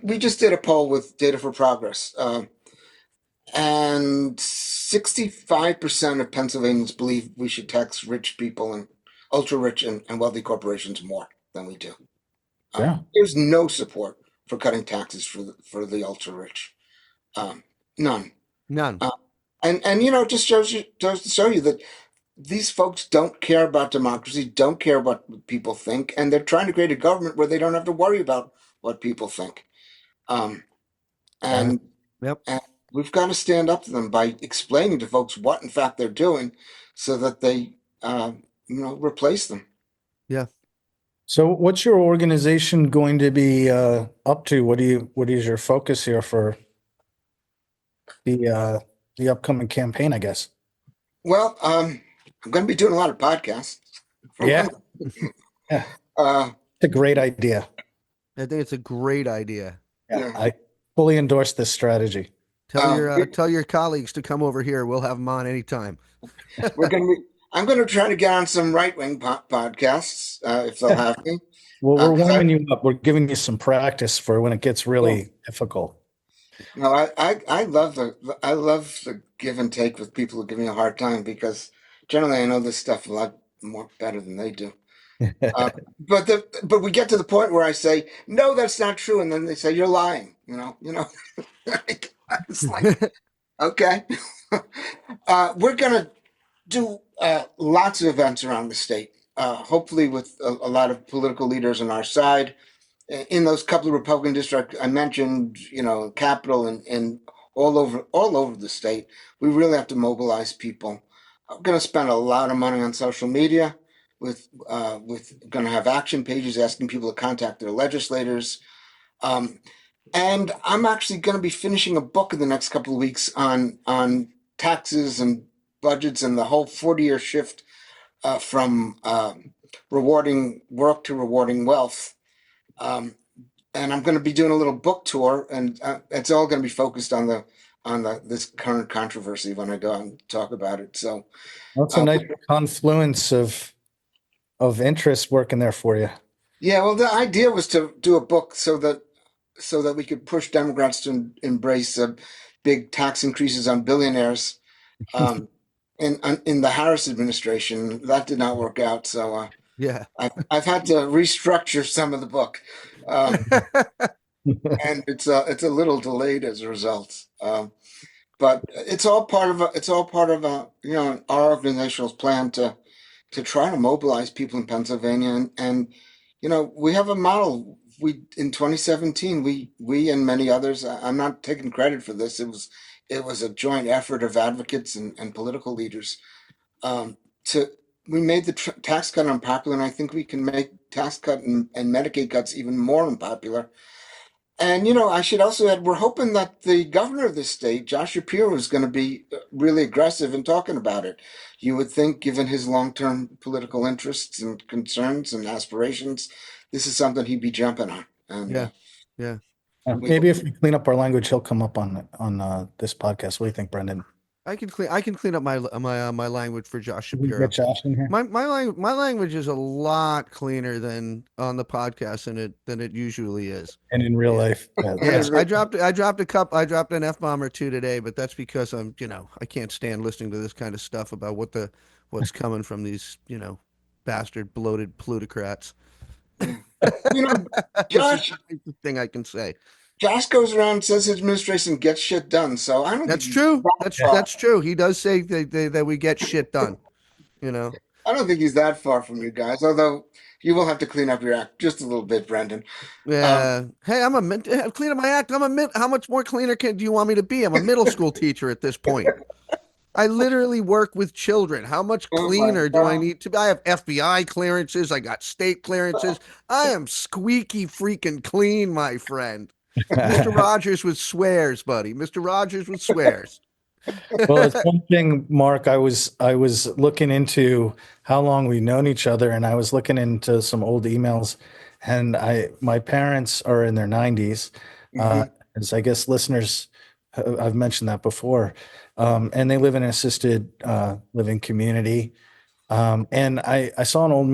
Speaker 3: We just did a poll with Data for Progress, and 65% of Pennsylvanians believe we should tax rich people and ultra rich and wealthy corporations more than we do.
Speaker 2: yeah.
Speaker 3: There's no support for cutting taxes for the ultra rich. None.
Speaker 1: none.
Speaker 3: And it just goes to show you that these folks don't care about democracy, don't care what people think, and they're trying to create a government where they don't have to worry about what people think. Um, and
Speaker 1: Yep.
Speaker 3: and we've got to stand up to them by explaining to folks what, in fact, they're doing, so that they, replace them.
Speaker 1: Yeah.
Speaker 2: So what's your organization going to be up to? What is your focus here for the upcoming campaign, I guess?
Speaker 3: Well, I'm going to be doing a lot of podcasts.
Speaker 2: Yeah. Yeah.
Speaker 3: Uh,
Speaker 2: It's a great idea.
Speaker 1: I think it's a great idea.
Speaker 3: Yeah.
Speaker 2: I fully endorse this strategy.
Speaker 1: Tell your colleagues to come over here. We'll have them on anytime.
Speaker 3: I'm going to try to get on some right-wing podcasts if they'll have me.
Speaker 2: Well, we're
Speaker 3: 'Cause
Speaker 2: warming you up. We're giving you some practice for when it gets really difficult.
Speaker 3: No, I love the give and take with people who give me a hard time, because generally I know this stuff a lot more better than they do. But we get to the point where I say, no, that's not true, and then they say, you're lying. It's like, okay. We're gonna do lots of events around the state, hopefully with a lot of political leaders on our side. In those couple of Republican districts I mentioned, Capitol and all over the state, we really have to mobilize people. I'm going to spend a lot of money on social media. With going to have action pages asking people to contact their legislators, and I'm actually going to be finishing a book in the next couple of weeks on taxes and budgets and the whole 40-year shift from rewarding work to rewarding wealth. And I'm going to be doing a little book tour, and it's all going to be focused on this current controversy when I go out and talk about it. So
Speaker 2: That's a nice confluence of interest working there for you.
Speaker 3: yeah, well, the idea was to do a book so that we could push Democrats to embrace big tax increases on billionaires. In the Harris administration, that did not work out. So
Speaker 1: Yeah.
Speaker 3: I've had to restructure some of the book, and it's a little delayed as a result. But it's all part of our organizational plan to try to mobilize people in Pennsylvania, and we have a model we in 2017 we and many others. I'm not taking credit for this. It was a joint effort of advocates and political leaders. To We made the tax cut unpopular, and I think we can make tax cut and Medicaid cuts even more unpopular. And I should also add, we're hoping that the governor of this state, Josh Shapiro, is going to be really aggressive in talking about it. You would think, given his long-term political interests and concerns and aspirations, this is something he'd be jumping on. And
Speaker 1: Yeah, yeah.
Speaker 3: we,
Speaker 2: Maybe if we clean up our language, he'll come up on this podcast. What do you think, Brendan?
Speaker 1: I can clean up my language for Josh
Speaker 2: Can we get
Speaker 1: Shapiro.
Speaker 2: Josh in here?
Speaker 1: My language is a lot cleaner than on the podcast than it usually is.
Speaker 2: And in real
Speaker 1: Yeah.
Speaker 2: life, yeah,
Speaker 1: Yeah,
Speaker 2: that's,
Speaker 1: I dropped an F-bomb or two today, but that's because I can't stand listening to this kind of stuff about what's coming from these, bastard bloated plutocrats.
Speaker 3: yeah. you know,
Speaker 1: It's the
Speaker 3: Josh
Speaker 1: nicest thing I can say.
Speaker 3: Josh goes around and says his administration gets shit done. So I don't think
Speaker 1: That's
Speaker 3: he's
Speaker 1: true.
Speaker 3: that
Speaker 1: That's
Speaker 3: far.
Speaker 1: that's true. He does say that we get shit done, you know.
Speaker 3: I don't think he's that far from you guys. Although you will have to clean up your act just a little bit, Brendan. Um,
Speaker 1: Yeah. Hey, clean up my act. How much more cleaner do you want me to be? I'm a middle school teacher at this point. I literally work with children. How much
Speaker 3: oh my
Speaker 1: cleaner do I
Speaker 3: God.
Speaker 1: need to be? I have FBI clearances. I got state clearances. I am squeaky freaking clean, my friend. Mr. Rogers with swears, buddy. Mr. Rogers with swears.
Speaker 2: well, it's one thing, Mark. I was looking into how long we've known each other, and I was looking into some old emails, and my parents are in their 90s. Uh,
Speaker 3: Mhm.
Speaker 2: as I guess listeners, I've mentioned that before, and they live in an assisted living community. And I saw an old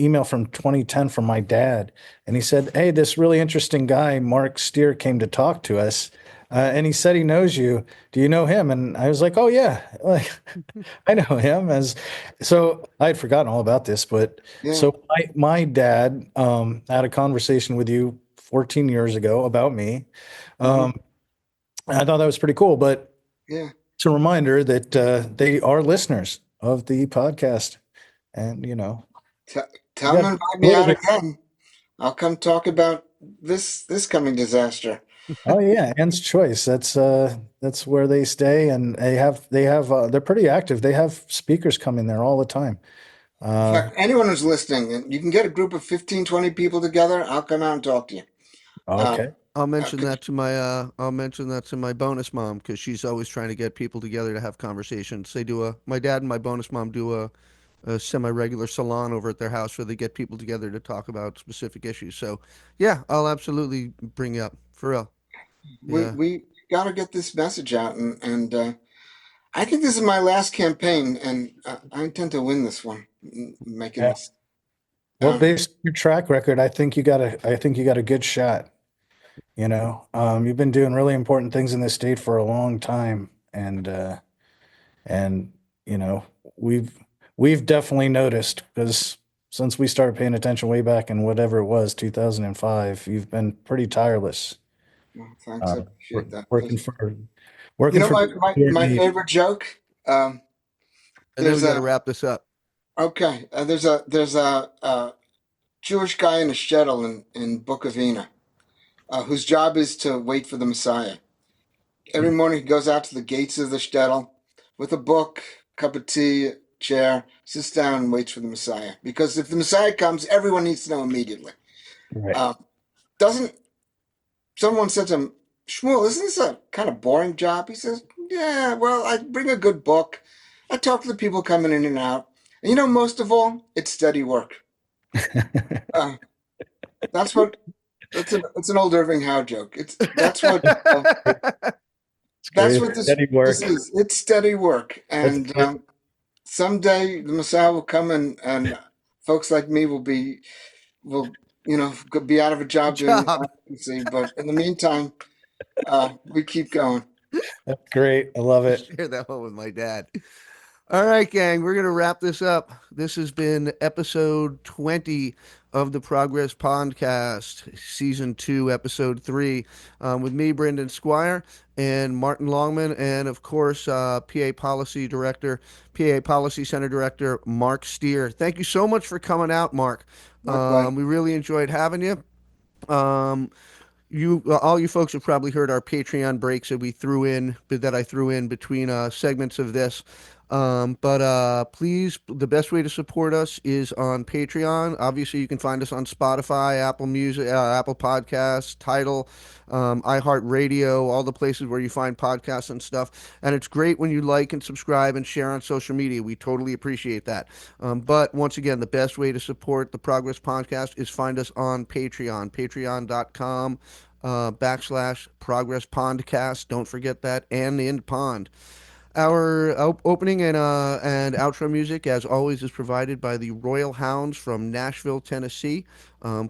Speaker 2: email from 2010 from my dad, and he said, "Hey, this really interesting guy, Marc Stier, came to talk to us, and he said he knows you. Do you know him?" And I was like, "Oh yeah, like I know him." As so, I had forgotten all about this, but
Speaker 3: Yeah.
Speaker 2: so my dad had a conversation with you 14 years ago about me.
Speaker 3: Mhm.
Speaker 2: Um, and I thought that was pretty cool, but
Speaker 3: Yeah.
Speaker 2: it's a reminder that they are listeners of the podcast. And
Speaker 3: T-
Speaker 2: we
Speaker 3: Tell him
Speaker 2: got
Speaker 3: to
Speaker 2: a
Speaker 3: invite me
Speaker 2: little
Speaker 3: out
Speaker 2: bit.
Speaker 3: again. I'll come talk about this coming disaster.
Speaker 2: Oh yeah, Ann's Choice. That's where they stay, and they're pretty active. They have speakers coming there all the time.
Speaker 3: In
Speaker 2: Uh,
Speaker 3: fact, anyone who's listening, and you can get a group of 15, 20 people together. I'll come out and talk to you. Uh,
Speaker 2: okay.
Speaker 1: I'll mention that to my bonus mom because she's always trying to get people together to have conversations. My dad and my bonus mom do a semi-regular salon over at their house where they get people together to talk about specific issues. So, yeah, I'll absolutely bring you up for real.
Speaker 3: we
Speaker 1: Yeah.
Speaker 3: we got to get this message out, and I think this is my last campaign, and I intend to win this one. Making
Speaker 2: Yeah.
Speaker 3: this.
Speaker 2: Well,
Speaker 3: Um,
Speaker 2: based on your track record, I think you got a good shot. You've been doing really important things in this state for a long time, and you know, we've we've definitely noticed because since we started paying attention way back in whatever it was, 2005, you've been pretty tireless,
Speaker 3: well, thanks,
Speaker 2: uh,
Speaker 3: I appreciate that.
Speaker 2: working for
Speaker 3: You
Speaker 2: working
Speaker 3: know
Speaker 2: for
Speaker 3: my
Speaker 2: need.
Speaker 3: favorite joke.
Speaker 1: And then we
Speaker 3: There's
Speaker 1: got to
Speaker 3: a
Speaker 1: wrap this up.
Speaker 3: okay. There's a Jewish guy in a shtetl in Book of Ena, whose job is to wait for the Messiah. Every morning he goes out to the gates of the shtetl with a book, cup of tea, chair, sits down and waits for the Messiah. Because if the Messiah comes, everyone needs to know immediately.
Speaker 2: Right.
Speaker 3: Uh, doesn't Someone said to him, Shmuel, isn't this a kind of boring job? He says, yeah, well, I bring a good book. I talk to the people coming in and out. And most of all, it's steady work. Uh, that's what it's an old Irving Howe joke.
Speaker 2: It's
Speaker 3: That's
Speaker 2: great.
Speaker 3: what this
Speaker 2: Steady
Speaker 3: this
Speaker 2: work.
Speaker 3: is. It's steady work,
Speaker 2: That's
Speaker 3: and
Speaker 2: good.
Speaker 3: someday the Messiah will come, and folks like me will be out of a
Speaker 1: Good
Speaker 3: job doing
Speaker 1: job.
Speaker 3: advocacy. But in the meantime, we keep going.
Speaker 2: That's great. I love it.
Speaker 1: Share that one with my dad. All right, gang, we're going to wrap this up. This has been episode 20 of the Progress Pondcast, season 2, episode 3, with me, Brendan Squire, and Martin Longman, and of course, PA Policy Center Director, Marc Stier. Thank you so much for coming out, Mark.
Speaker 3: My pleasure.
Speaker 1: We really enjoyed having you. Um, all you folks have probably heard our Patreon breaks that I threw in between segments of this. But please, the best way to support us is on Patreon. Obviously, you can find us on Spotify, Apple Music, Apple Podcasts, Tidal, iHeartRadio, all the places where you find podcasts and stuff. And it's great when you like and subscribe and share on social media. We totally appreciate that. But once again, the best way to support the Progress Podcast is find us on Patreon, patreon.com / Progress Pondcast. Don't forget that, and the end pond. Our opening and outro music, as always, is provided by the Royal Hounds from Nashville, Tennessee.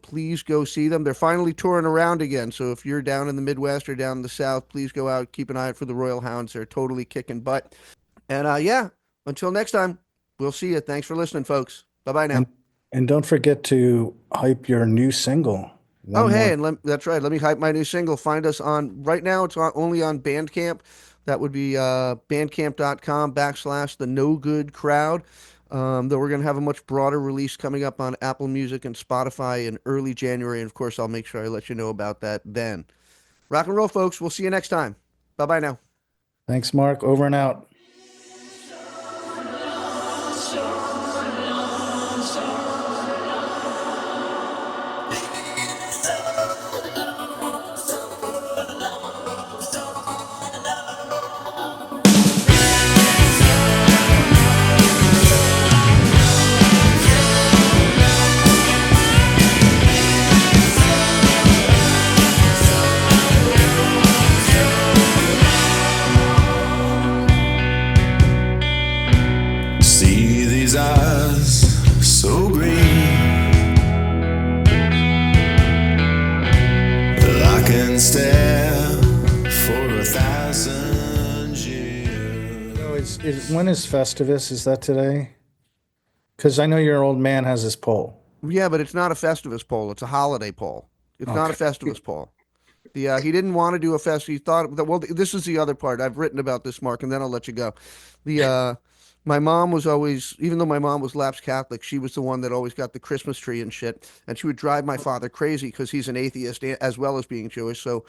Speaker 1: Please go see them. They're finally touring around again. So if you're down in the Midwest or down in the South, please go out, keep an eye out for the Royal Hounds. They're totally kicking butt. And yeah, until next time, we'll see you. Thanks for listening, folks. Bye bye now.
Speaker 2: And don't forget to hype your new single.
Speaker 1: Oh,
Speaker 2: One
Speaker 1: hey,
Speaker 2: more.
Speaker 1: and that's right. Let me hype my new single. Find us on, right now, only on Bandcamp. That would be bandcamp.com / the No Good Crowd. Though we're going to have a much broader release coming up on Apple Music and Spotify in early January. And of course, I'll make sure I let you know about that then. Rock and roll, folks. We'll see you next time. Bye bye now.
Speaker 2: Thanks, Mark. Over and out.
Speaker 4: See these eyes so green, I can stare for 1,000 years.
Speaker 2: So when is Festivus? Is that today? Because I know your old man has his poll.
Speaker 1: Yeah, but it's not a Festivus poll. It's a holiday poll. It's not a Festivus poll. He didn't want to do a fest. He thought that, well, this is the other part. I've written about this, Mark, and then I'll let you go. My mom was always, even though my mom was lapsed Catholic, she was the one that always got the Christmas tree and shit. And she would drive my father crazy because he's an atheist as well as being Jewish. So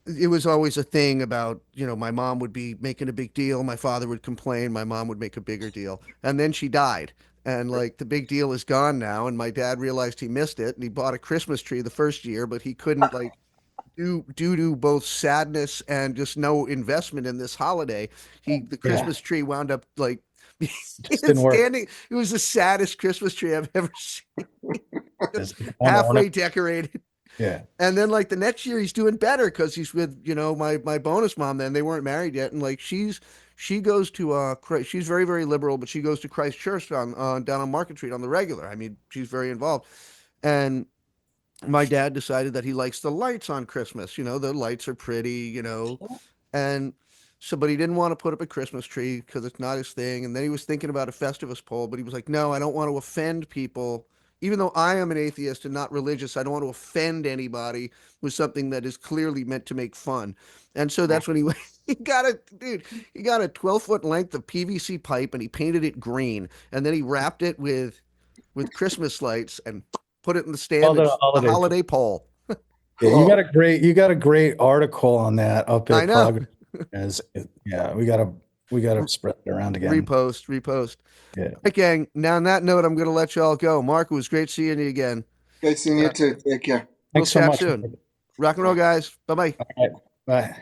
Speaker 1: it was always a thing about, my mom would be making a big deal. My father would complain. My mom would make a bigger deal. And then she died. And like the big deal is gone now. And my dad realized he missed it and he bought a Christmas tree the first year, but he couldn't due to both sadness and just no investment in this holiday, the Christmas tree wound up like
Speaker 2: Didn't work.
Speaker 1: standing. It was the saddest Christmas tree I've ever seen.
Speaker 2: Halfway.
Speaker 1: Halfway decorated.
Speaker 2: Yeah.
Speaker 1: And then like the next year he's doing better because he's with, my bonus mom then. They weren't married yet. And like she goes to she's very, very liberal, but she goes to Christ Church on down on Market Street on the regular. I mean, she's very involved. And my dad decided that he likes the lights on Christmas. The lights are pretty, and so, but he didn't want to put up a Christmas tree because it's not his thing. And then he was thinking about a Festivus poll, but he was like, no, I don't want to offend people. Even though I am an atheist and not religious, I don't want to offend anybody with something that is clearly meant to make fun. And so that's when he went, he got a 12-foot length of PVC pipe and he painted it green. And then he wrapped it with Christmas lights and put it in the stand.
Speaker 2: Called it a
Speaker 1: It's
Speaker 2: holiday
Speaker 1: holiday poll.
Speaker 2: Yeah, you got a great article on that up
Speaker 1: I
Speaker 2: at
Speaker 1: know.
Speaker 2: Progress. Yeah, we gotta spread it around again.
Speaker 1: Repost.
Speaker 2: Yeah.
Speaker 1: Right, gang. Now on that note, I'm gonna let y'all go. Mark, it was great seeing you again.
Speaker 3: Great seeing you too. Take care.
Speaker 1: We'll
Speaker 2: Thanks so
Speaker 1: chat
Speaker 2: much.
Speaker 1: soon. Rock and roll, guys. Bye bye.
Speaker 2: All right. Bye.